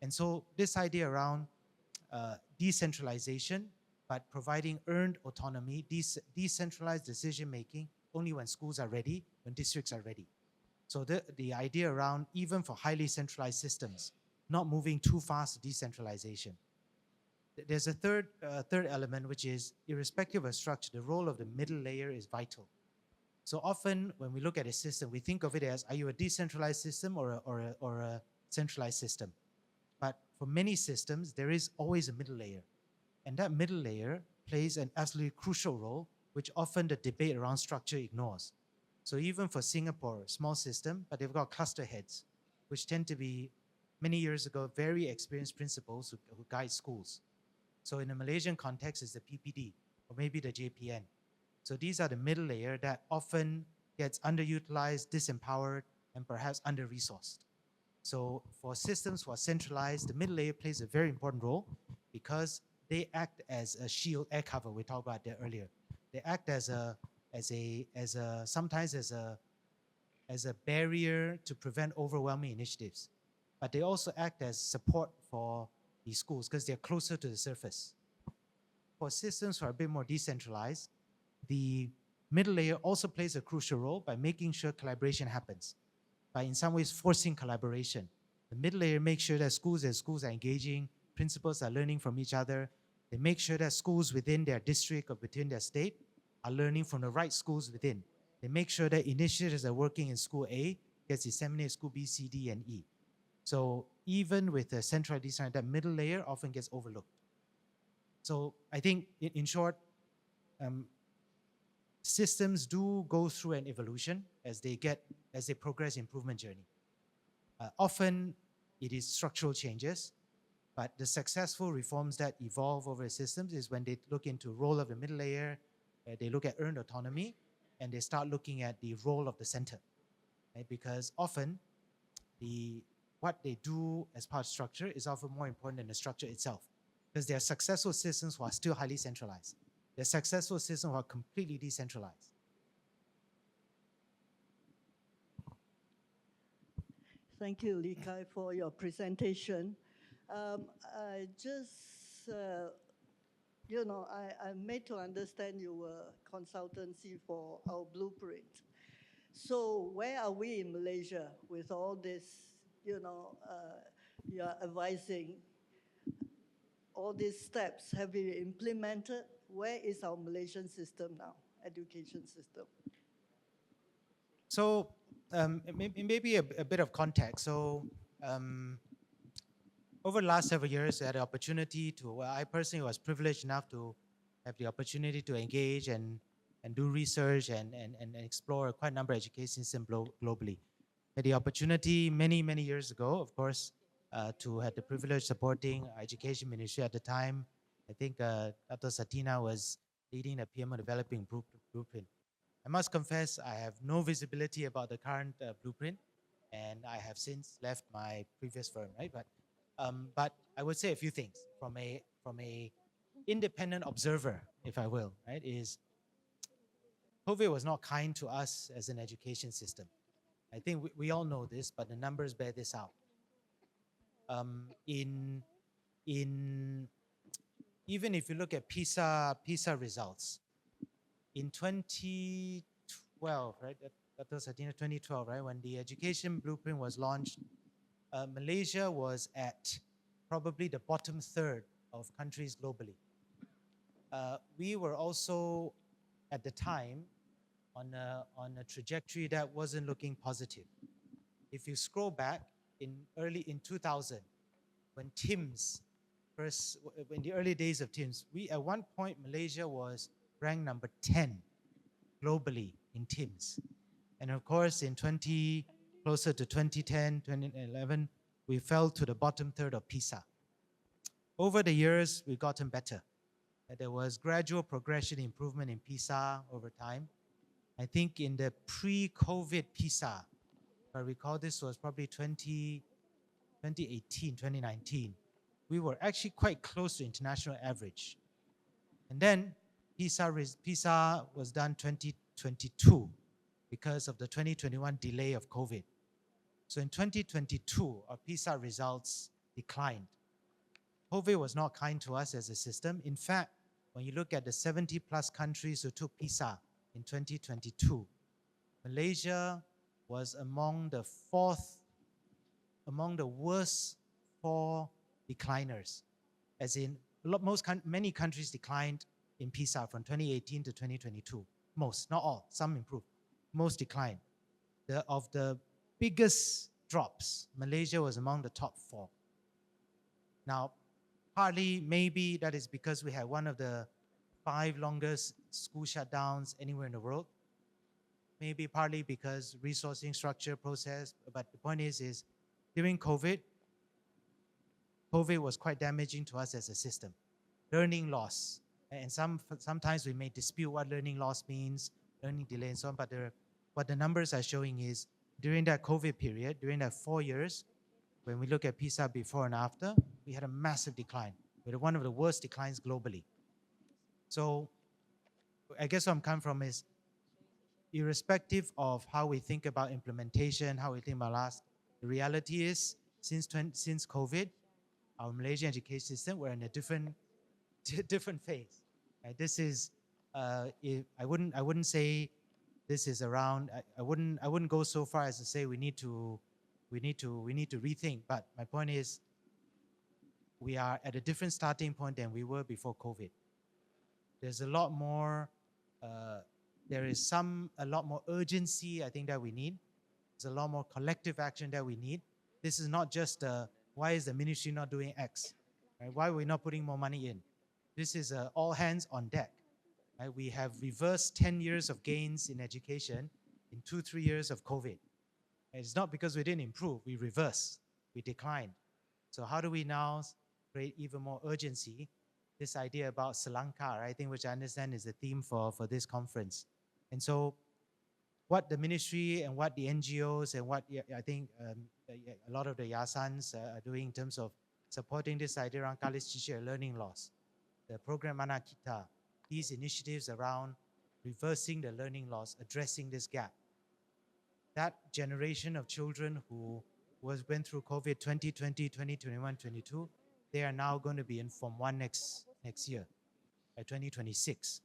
[SPEAKER 1] And so this idea around decentralization, but providing earned autonomy, decentralized decision-making, only when schools are ready, when districts are ready. So the idea around, even for highly centralized systems, not moving too fast to decentralization. There's a third element, which is irrespective of structure, the role of the middle layer is vital. So often when we look at a system, we think of it as, are you a decentralized system or a centralized system? But for many systems, there is always a middle layer. And that middle layer plays an absolutely crucial role, which often the debate around structure ignores. So even for Singapore, small system, but they've got cluster heads, which tend to be, many years ago, very experienced principals who guide schools. So in the Malaysian context, it's the PPD, or maybe the JPN. So these are the middle layer that often gets underutilized, disempowered, and perhaps under-resourced. So for systems who are centralized, the middle layer plays a very important role because they act as a shield, air cover. We talked about that earlier. They act sometimes as a barrier to prevent overwhelming initiatives. But they also act as support for these schools because they're closer to the surface. For systems who are a bit more decentralized, the middle layer also plays a crucial role by making sure collaboration happens, by in some ways forcing collaboration. The middle layer makes sure that schools are engaging, principals are learning from each other. They make sure that schools within their district or within their state are learning from the right schools within. They make sure that initiatives that are working in school A gets disseminated in school B, C, D, and E. So even with the central design, that middle layer often gets overlooked. So I think in short, systems do go through an evolution as they progress improvement journey. Often it is structural changes, but the successful reforms that evolve over systems is when they look into role of the middle layer, They look at earned autonomy, and they start looking at the role of the center, right? Because often what they do as part of structure is often more important than the structure itself. Because there are successful systems who are still highly centralized. There are successful systems who are completely decentralized.
[SPEAKER 3] Thank you, Li Kai, for your presentation. I just, I'm made to understand you were consultancy for our blueprint. So where are we in Malaysia with all this, you're advising all these steps? Have you implemented? Where is our Malaysian system now, education system?
[SPEAKER 1] So maybe a bit of context. So over the last several years, I had the opportunity to, I personally was privileged enough to have the opportunity to engage and do research and explore quite a number of education systems globally. I had the opportunity many years ago, of course, to have the privilege supporting education ministry at the time. I think Dr. Satina was leading the PMO developing blueprint. I must confess, I have no visibility about the current blueprint, and I have since left my previous firm, right? But I would say a few things from a independent observer, if I will, right? Is COVID was not kind to us as an education system. I think we all know this, but the numbers bear this out. In even if you look at PISA results, in 2012, right? That was 2012, right? When the education blueprint was launched, Malaysia was at probably the bottom third of countries globally. We were also at the time on a trajectory that wasn't looking positive. If you scroll back in 2000, when TIMS first, in the early days of TIMS, at one point Malaysia was ranked number 10 globally in TIMS. And of course, closer to 2010, 2011, we fell to the bottom third of PISA. Over the years, we've gotten better. There was gradual progression improvement in PISA over time. I think in the pre-COVID PISA, if I recall, this was probably 2018, 2019, we were actually quite close to international average. And then PISA was done 2022 because of the 2021 delay of COVID. So in 2022, our PISA results declined. COVID was not kind to us as a system. In fact, when you look at the 70 plus countries who took PISA in 2022, Malaysia was among the worst 4 decliners. As in, many countries declined in PISA from 2018 to 2022. Most, not all, some improved. Most declined. Of the biggest drops, Malaysia was among the top 4. Now, partly maybe that is because we had one of the 5 longest school shutdowns anywhere in the world. Maybe partly because resourcing, structure, process. But the point is during COVID was quite damaging to us as a system. Learning loss. And sometimes we may dispute what learning loss means, learning delay and so on. But what the numbers are showing is during that COVID period, during that 4 years, when we look at PISA before and after, we had a massive decline. We had one of the worst declines globally. So I guess where I'm coming from is, irrespective of how we think about implementation, how we think about the reality is, since COVID, our Malaysian education system, we're in a different phase. Right? This is, I wouldn't say this is around. I wouldn't go so far as to say we need to rethink. But my point is, we are at a different starting point than we were before COVID. There's a lot more. There is a lot more urgency, I think, that we need. There's a lot more collective action that we need. This is not just why is the ministry not doing X? Right? Why are we not putting more money in? This is all hands on deck. Right? We have reversed 10 years of gains in education in 2-3 years of COVID. And it's not because we didn't improve, we reversed, we declined. So how do we now create even more urgency this idea about Selangkar, I think, which I understand is the theme for this conference. And so what the ministry and what the NGOs and what I think a lot of the Yasans are doing in terms of supporting this idea around Kalis Cici learning loss, the program Anak Kita, these initiatives around reversing the learning loss, addressing this gap. That generation of children who went through COVID 2020, 2021, 22, they are now going to be in Form 1 next year, by 2026.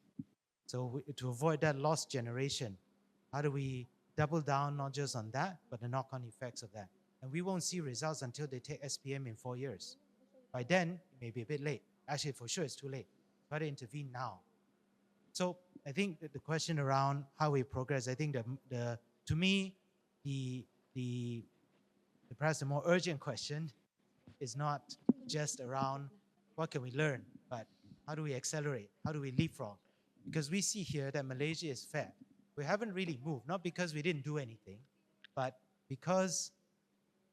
[SPEAKER 1] So to avoid that lost generation, how do we double down not just on that, but the knock-on effects of that? And we won't see results until they take SPM in 4 years. By then, it may be a bit late. Actually, for sure, it's too late. Try to intervene now. So I think that the question around how we progress, I think to me, perhaps the more urgent question is not just around what can we learn, but how do we accelerate? How do we leapfrog? Because we see here that Malaysia is fat. We haven't really moved, not because we didn't do anything, but because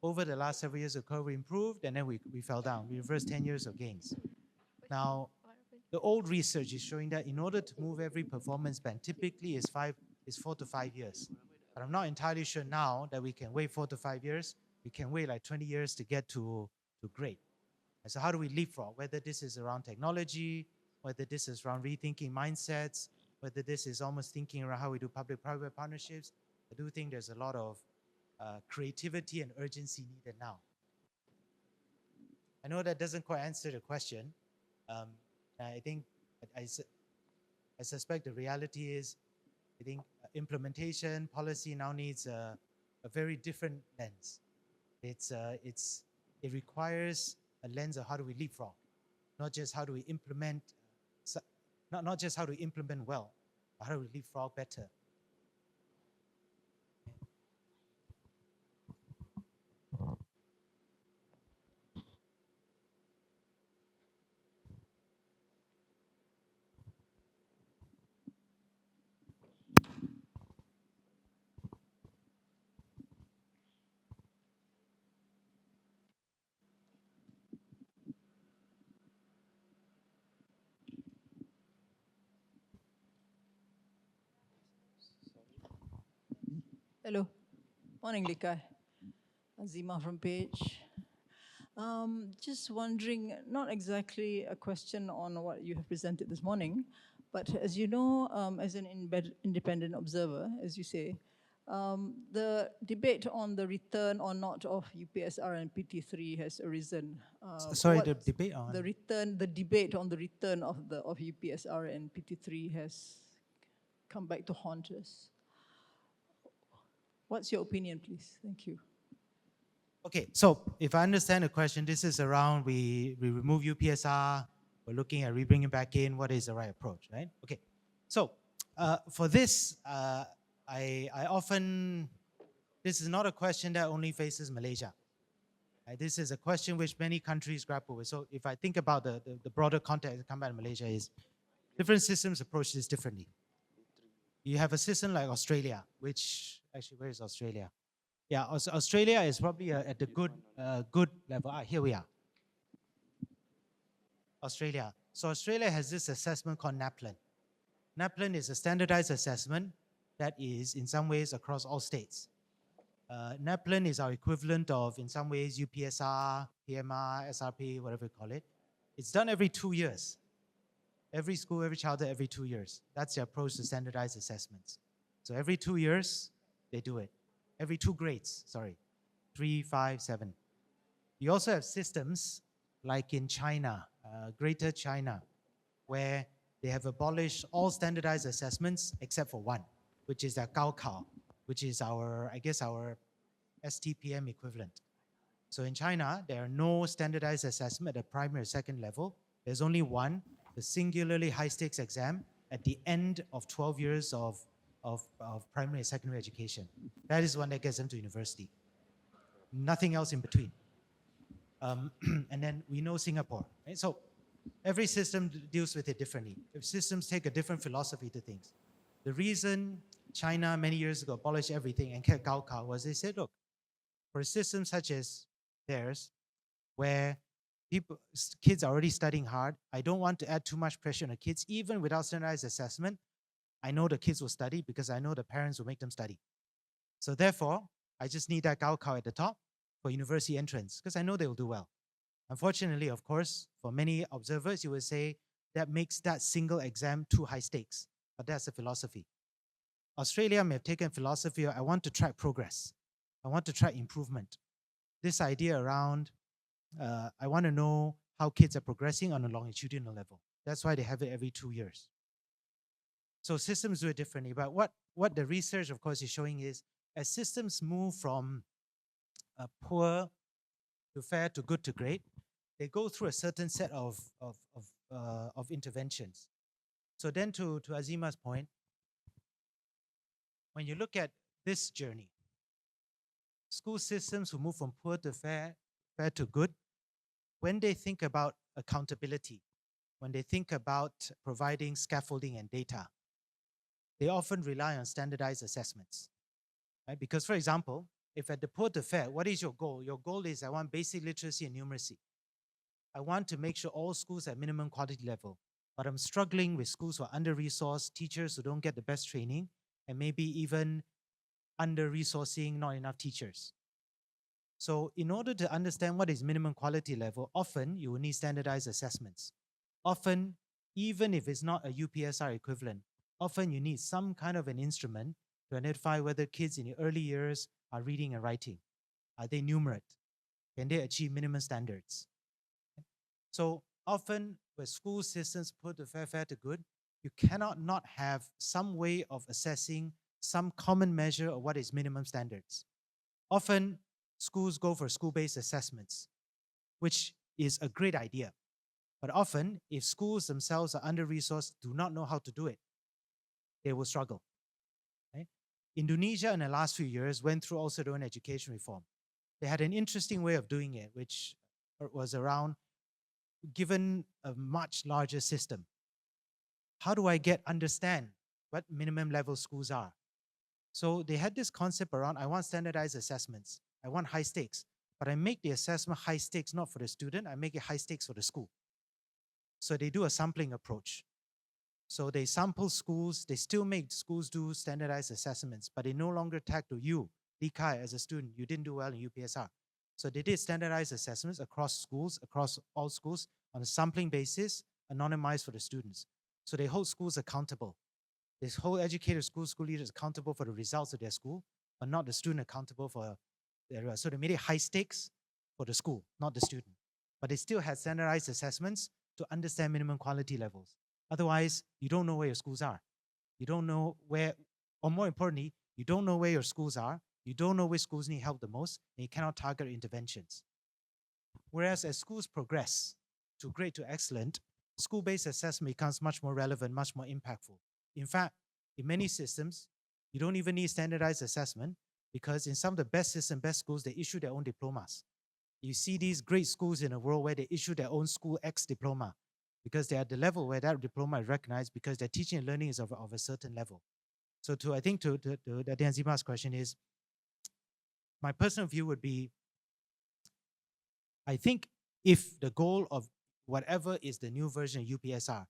[SPEAKER 1] over the last several years, the curve improved and then we fell down. We reversed 10 years of gains. Now, the old research is showing that in order to move every performance band, typically is 4 to 5 years. But I'm not entirely sure now that we can wait 4 to 5 years. We can wait like 20 years to get to grade. And so how do we leapfrog? Whether this is around technology, whether this is around rethinking mindsets, whether this is almost thinking around how we do public-private partnerships, I do think there's a lot of creativity and urgency needed now. I know that doesn't quite answer the question. I think I suspect the reality is, I think implementation policy now needs a very different lens. It requires a lens of how do we leapfrog, not just how do we implement, not just how do we implement well, but how do we leapfrog better.
[SPEAKER 4] Hello. Morning, Likai. Azima from Page. Just wondering, not exactly a question on what you have presented this morning, but as you know, as an independent observer, as you say, the debate on the return or not of UPSR and PT3 has arisen.
[SPEAKER 1] Sorry, the debate on?
[SPEAKER 4] The debate on the return of UPSR and PT3 has come back to haunt us. What's your opinion, please? Thank you.
[SPEAKER 1] Okay, so if I understand the question, this is around we remove UPSR, we're looking at rebringing back in, what is the right approach, right? Okay, so for this, I often, this is not a question that only faces Malaysia. This is a question which many countries grapple with. So if I think about the broader context that come back to Malaysia is, different systems approach this differently. You have a system like Australia, which, actually, where is Australia? Yeah, Australia is probably at the good level. Here we are. Australia. So Australia has this assessment called NAPLAN. NAPLAN is a standardized assessment that is in some ways across all states. NAPLAN is our equivalent of, in some ways, UPSR, PMR, SRP, whatever you call it. It's done every 2 years. Every school, every child, every 2 years. That's the approach to standardized assessments. So every 2 years, they do it. Every 2 grades, sorry, 3, 5, 7. You also have systems like in China, Greater China, where they have abolished all standardized assessments except for one, which is their Gaokao, which is our, I guess, our STPM equivalent. So in China, there are no standardized assessment at the primary or second level. There's only one, the singularly high-stakes exam at the end of 12 years of primary and secondary education. That is one that gets them to university. Nothing else in between. And then we know Singapore, right? So every system deals with it differently. Systems take a different philosophy to things. The reason China many years ago abolished everything and kept Gaokao was they said, look, for a system such as theirs, where kids are already studying hard. I don't want to add too much pressure on the kids, even without standardized assessment. I know the kids will study because I know the parents will make them study. So therefore, I just need that Gaokao at the top for university entrance because I know they will do well. Unfortunately, of course, for many observers, you will say that makes that single exam too high stakes, but that's a philosophy. Australia may have taken philosophy, I want to track progress. I want to track improvement. This idea around, I want to know how kids are progressing on a longitudinal level. That's why they have it every 2 years. So systems do it differently. But what the research, of course, is showing is as systems move from poor to fair to good to great, they go through a certain set of interventions. So then to Azima's point, when you look at this journey, school systems who move from poor to fair to good, when they think about accountability, when they think about providing scaffolding and data, they often rely on standardized assessments. Right? Because, for example, if at the poor to fair, what is your goal? Your goal is I want basic literacy and numeracy. I want to make sure all schools at minimum quality level. But I'm struggling with schools who are under-resourced, teachers who don't get the best training, and maybe even under-resourcing, not enough teachers. So in order to understand what is minimum quality level, often you will need standardized assessments. Often, even if it's not a UPSR equivalent, often you need some kind of an instrument to identify whether kids in the early years are reading and writing. Are they numerate? Can they achieve minimum standards? So often when school systems put the fair to good, you cannot not have some way of assessing some common measure of what is minimum standards. Often schools go for school-based assessments, which is a great idea. But often, if schools themselves are under-resourced, do not know how to do it, they will struggle. Right? Indonesia in the last few years went through also their own education reform. They had an interesting way of doing it, which was around, given a much larger system, how do I understand what minimum level schools are? So they had this concept around, I want standardized assessments. I want high stakes, but I make the assessment high stakes not for the student, I make it high stakes for the school. So they do a sampling approach. So they sample schools, they still make schools do standardized assessments, but they no longer tag to you, Li Kai, as a student, you didn't do well in UPSR. So they did standardized assessments across schools, across all schools, on a sampling basis, anonymized for the students. So they hold schools accountable. They hold educators, school leaders accountable for the results of their school, but not the student accountable for their. So they made it high stakes for the school, not the student. But they still had standardized assessments to understand minimum quality levels. Otherwise, you don't know where your schools are. You don't know where, or more importantly, you don't know where your schools are. You don't know which schools need help the most, and you cannot target interventions. Whereas as schools progress to great to excellent, school-based assessment becomes much more relevant, much more impactful. In fact, in many systems, you don't even need standardized assessment because in some of the best systems, best schools, they issue their own diplomas. You see these great schools in the world where they issue their own school X diploma because they're at the level where that diploma is recognized because their teaching and learning is of a certain level. So I think to Zima's question is, my personal view would be, I think if the goal of whatever is the new version of UPSR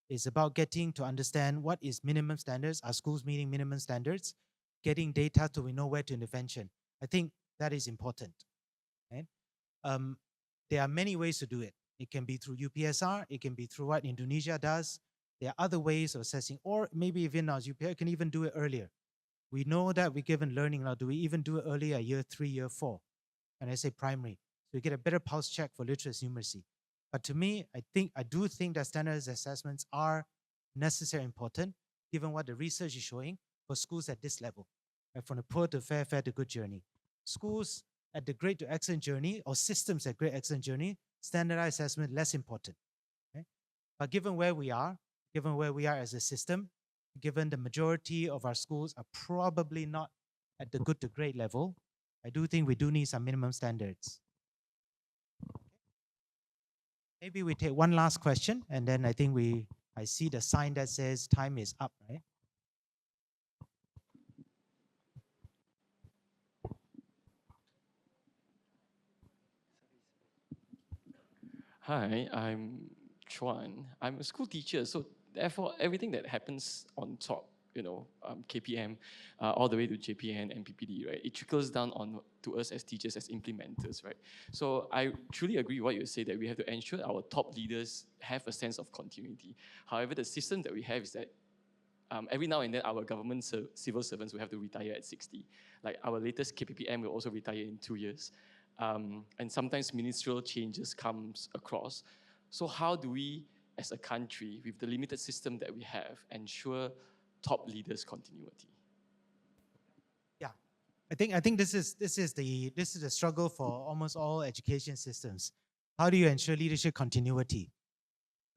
[SPEAKER 1] is about getting to understand what is minimum standards, are schools meeting minimum standards, getting data so we know where to intervention, I think that is important. Right? There are many ways to do it. It can be through UPSR, it can be through what Indonesia does. There are other ways of assessing, or maybe even as UPSR can even do it earlier. We know that we're given learning now. Do we even do it earlier, year 3, year 4? And I say primary. So we get a better pulse check for literacy numeracy. But to me, I do think that standardized assessments are necessary and important, given what the research is showing for schools at this level, right? From the poor to fair, fair to good journey. Schools at the great to excellent journey, or systems at great excellent journey, standardized assessment less important. Right? But given where we are as a system, given the majority of our schools are probably not at the good to great level, I do think we do need some minimum standards. Maybe we take one last question, and then I think I see the sign that says time is up, right?
[SPEAKER 5] Hi, I'm Chuan. I'm a school teacher, so therefore everything that happens on top, KPM, all the way to JPN and PPD, right? It trickles down on to us as teachers, as implementers, right? So I truly agree with what you say, that we have to ensure our top leaders have a sense of continuity. However, the system that we have is that every now and then our government civil servants will have to retire at 60. Like our latest KPPM will also retire in 2 years. And sometimes ministerial changes comes across. So how do we, as a country, with the limited system that we have, ensure top leaders' continuity?
[SPEAKER 1] Yeah, I think this is the struggle for almost all education systems. How do you ensure leadership continuity?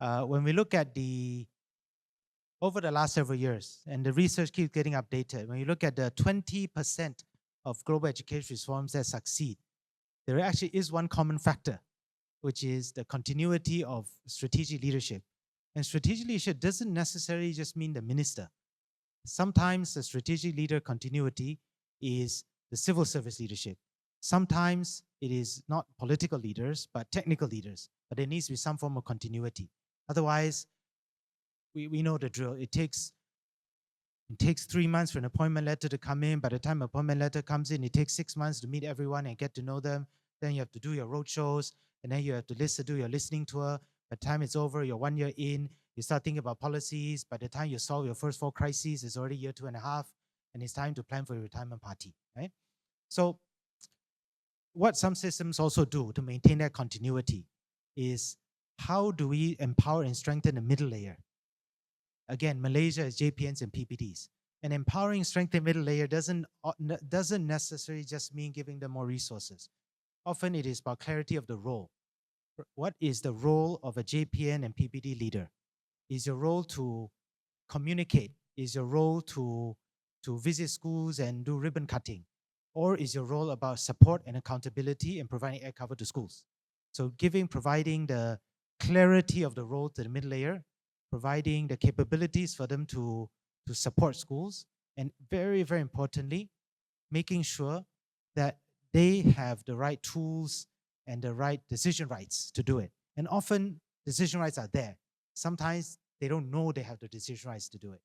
[SPEAKER 1] When we look at over the last several years, and the research keeps getting updated, when you look at the 20% of global education reforms that succeed, there actually is one common factor, which is the continuity of strategic leadership. And strategic leadership doesn't necessarily just mean the minister. Sometimes the strategic leader continuity is the civil service leadership. Sometimes it is not political leaders, but technical leaders. But there needs to be some form of continuity. Otherwise, we know the drill. It takes 3 months for an appointment letter to come in. By the time appointment letter comes in, it takes 6 months to meet everyone and get to know them. Then you have to do your road shows, and then you have to do your listening tour. By the time it's over, you're 1 year in, you start thinking about policies. By the time you solve your first 4 crises, it's already year 2.5, and it's time to plan for your retirement party, right? So what some systems also do to maintain that continuity is, how do we empower and strengthen the middle layer? Again, Malaysia is JPNs and PPDs. And empowering, strengthening middle layer doesn't necessarily just mean giving them more resources. Often it is about clarity of the role. What is the role of a JPN and PPD leader? Is your role to communicate? Is your role to visit schools and do ribbon cutting? Or is your role about support and accountability and providing air cover to schools? So providing the clarity of the role to the middle layer, providing the capabilities for them to support schools, and very, very importantly, making sure that they have the right tools and the right decision rights to do it. And often decision rights are there. Sometimes they don't know they have the decision rights to do it.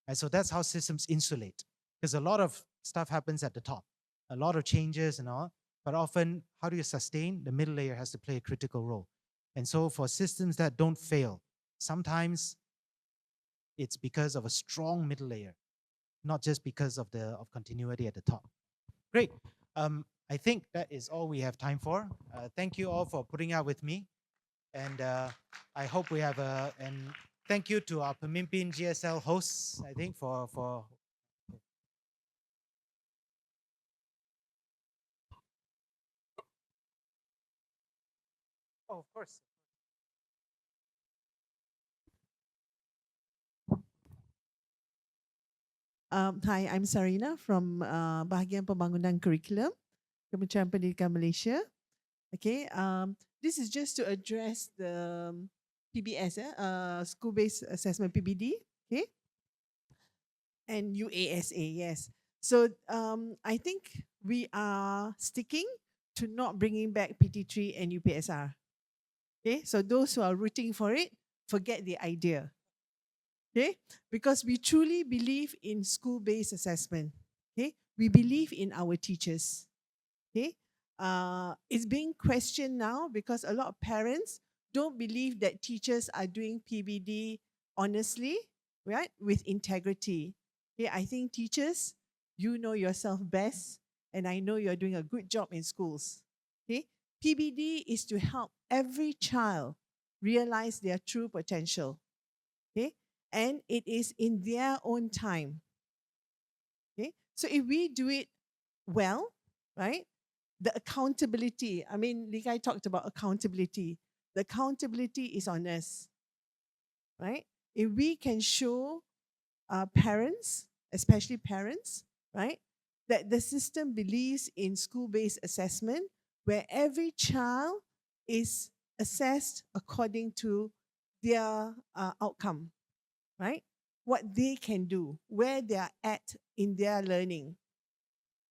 [SPEAKER 1] And so that's how systems insulate, because a lot of stuff happens at the top, a lot of changes and all, but often how do you sustain? The middle layer has to play a critical role. And so for systems that don't fail, sometimes it's because of a strong middle layer, not just because of continuity at the top. Great. I think that is all we have time for. Thank you all for putting out with me. And I hope we have and thank you to our Pemimpin GSL hosts, I think, for oh, of course.
[SPEAKER 6] Hi, I'm Sarina from Bahagian Pembangunan Curriculum, Kementerian Pendidikan Malaysia. Okay, this is just to address the PBS, school-based assessment PBD, okay, and UASA, yes. So I think we are sticking to not bringing back PT3 and UPSR. Okay, so those who are rooting for it, forget the idea. Okay, because we truly believe in school-based assessment. Okay, we believe in our teachers. Okay, it's being questioned now because a lot of parents don't believe that teachers are doing PBD honestly, right, with integrity. Okay, I think teachers, you know yourself best, and I know you're doing a good job in schools. Okay, PBD is to help every child realize their true potential. Okay, and it is in their own time. Okay, so if we do it well, right, the accountability, I mean, Likai talked about accountability. The accountability is on us, right? If we can show parents, especially parents, right, that the system believes in school-based assessment, where every child is assessed according to their outcome, right? What they can do, where they are at in their learning.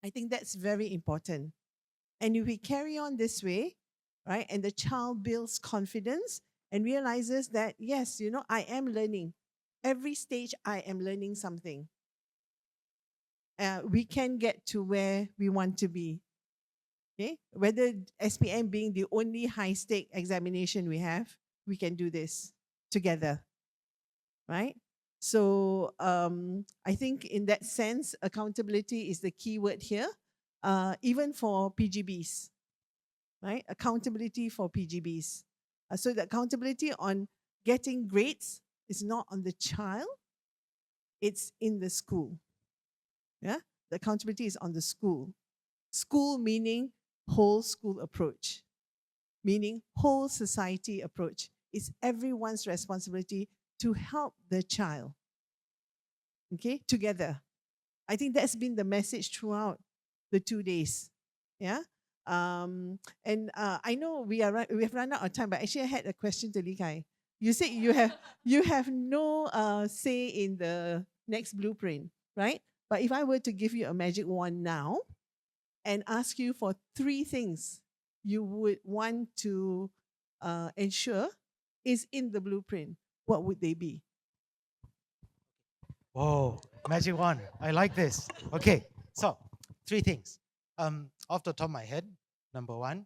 [SPEAKER 6] I think that's very important. And if we carry on this way, right? And the child builds confidence and realizes that, yes, I am learning. Every stage, I am learning something. We can get to where we want to be. Okay? Whether SPM being the only high-stake examination we have, we can do this together, right? So I think in that sense, accountability is the key word here, even for PGBs, right? Accountability for PGBs. So the accountability on getting grades is not on the child, it's in the school. Yeah, the accountability is on the school. School meaning whole school approach, meaning whole society approach. It's everyone's responsibility to help the child. Okay, together. I think that's been the message throughout the 2 days. Yeah. And I know we have run out of time, but actually I had a question to Li Kai. You said you have no say in the next blueprint, right? But if I were to give you a magic wand now and ask you for 3 things you would want to ensure is in the blueprint, what would they be?
[SPEAKER 1] Whoa, magic wand. I like this. Okay, so 3 things. Off the top of my head, number 1,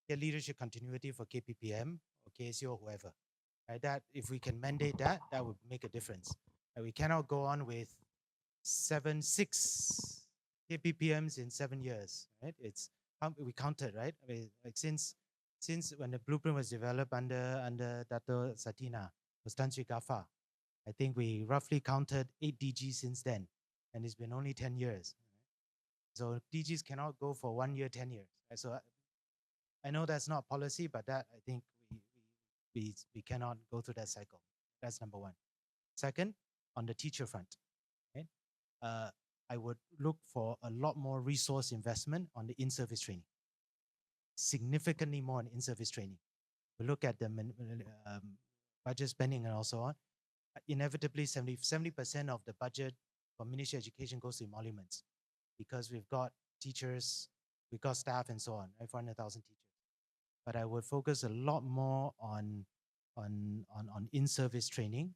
[SPEAKER 1] get leadership continuity for KPPM or KSU or whoever. Right? That if we can mandate that, that would make a difference. We cannot go on with 6 KPPMs in 7 years. Right? It's we counted, right? I mean, like since when the blueprint was developed under Dato Satina, was Tan Sri Gafar, I think we roughly counted 8 DGs since then, and it's been only 10 years. So DGs cannot go for 1 year, 10 years. Right? So I know that's not policy, but that I think we cannot go through that cycle. That's number 1. Second, on the teacher front, right? I would look for a lot more resource investment on the in-service training, significantly more on in-service training. We look at the budget spending and also on. Inevitably, 70% of the budget for Ministry of Education goes to emoluments because we've got teachers, we've got staff and so on, right? 400,000 teachers. But I would focus a lot more on in-service training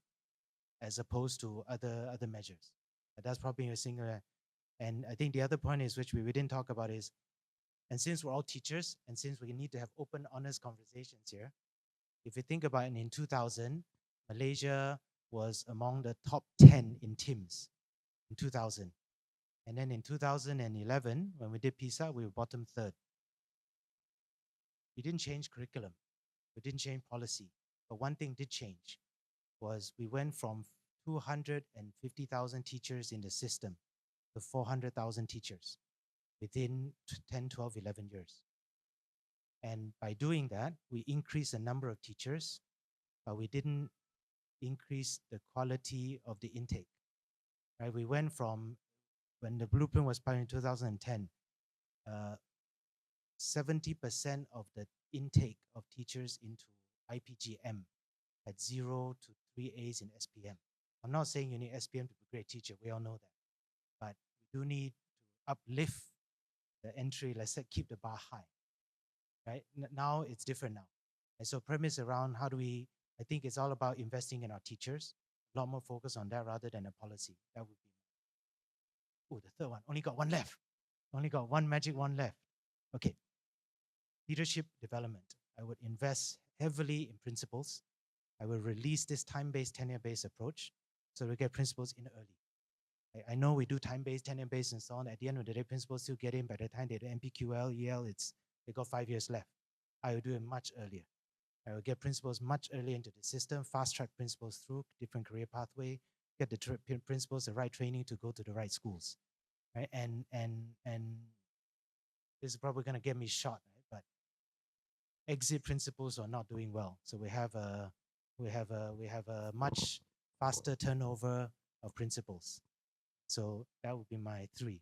[SPEAKER 1] as opposed to other measures. That's probably a single. And I think the other point is, which we didn't talk about, is, and since we're all teachers, and since we need to have open, honest conversations here, if you think about it, in 2000, Malaysia was among the top 10 in TIMSS in 2000. And then in 2011, when we did PISA, we were bottom 3rd. We didn't change curriculum. We didn't change policy. But one thing did change was we went from 250,000 teachers in the system to 400,000 teachers within 10, 12, 11 years. And by doing that, we increased the number of teachers, but we didn't increase the quality of the intake. Right? We went from, when the blueprint was published in 2010, 70% of the intake of teachers into IPGM had 0 to 3 A's in SPM. I'm not saying you need SPM to be a great teacher. We all know that. But we do need to uplift the entry, let's say, keep the bar high. Right? Now it's different now. And so premise around how do we, I think it's all about investing in our teachers, a lot more focus on that rather than a policy. That would be, oh, the third one, only got 1 left. Only got 1 magic wand left. Okay. Leadership development. I would invest heavily in principals. I will release this time-based, tenure-based approach so we get principals in early. I know we do time-based, tenure-based, and so on. At the end of the day, principals still get in by the time they do MPQL, EL, they got 5 years left. I will do it much earlier. I will get principals much earlier into the system, fast-track principals through different career pathway, get the principals the right training to go to the right schools. Right? And this is probably going to get me shot, right? But exit principals are not doing well. So we have a much faster turnover of principals. So that would be my 3.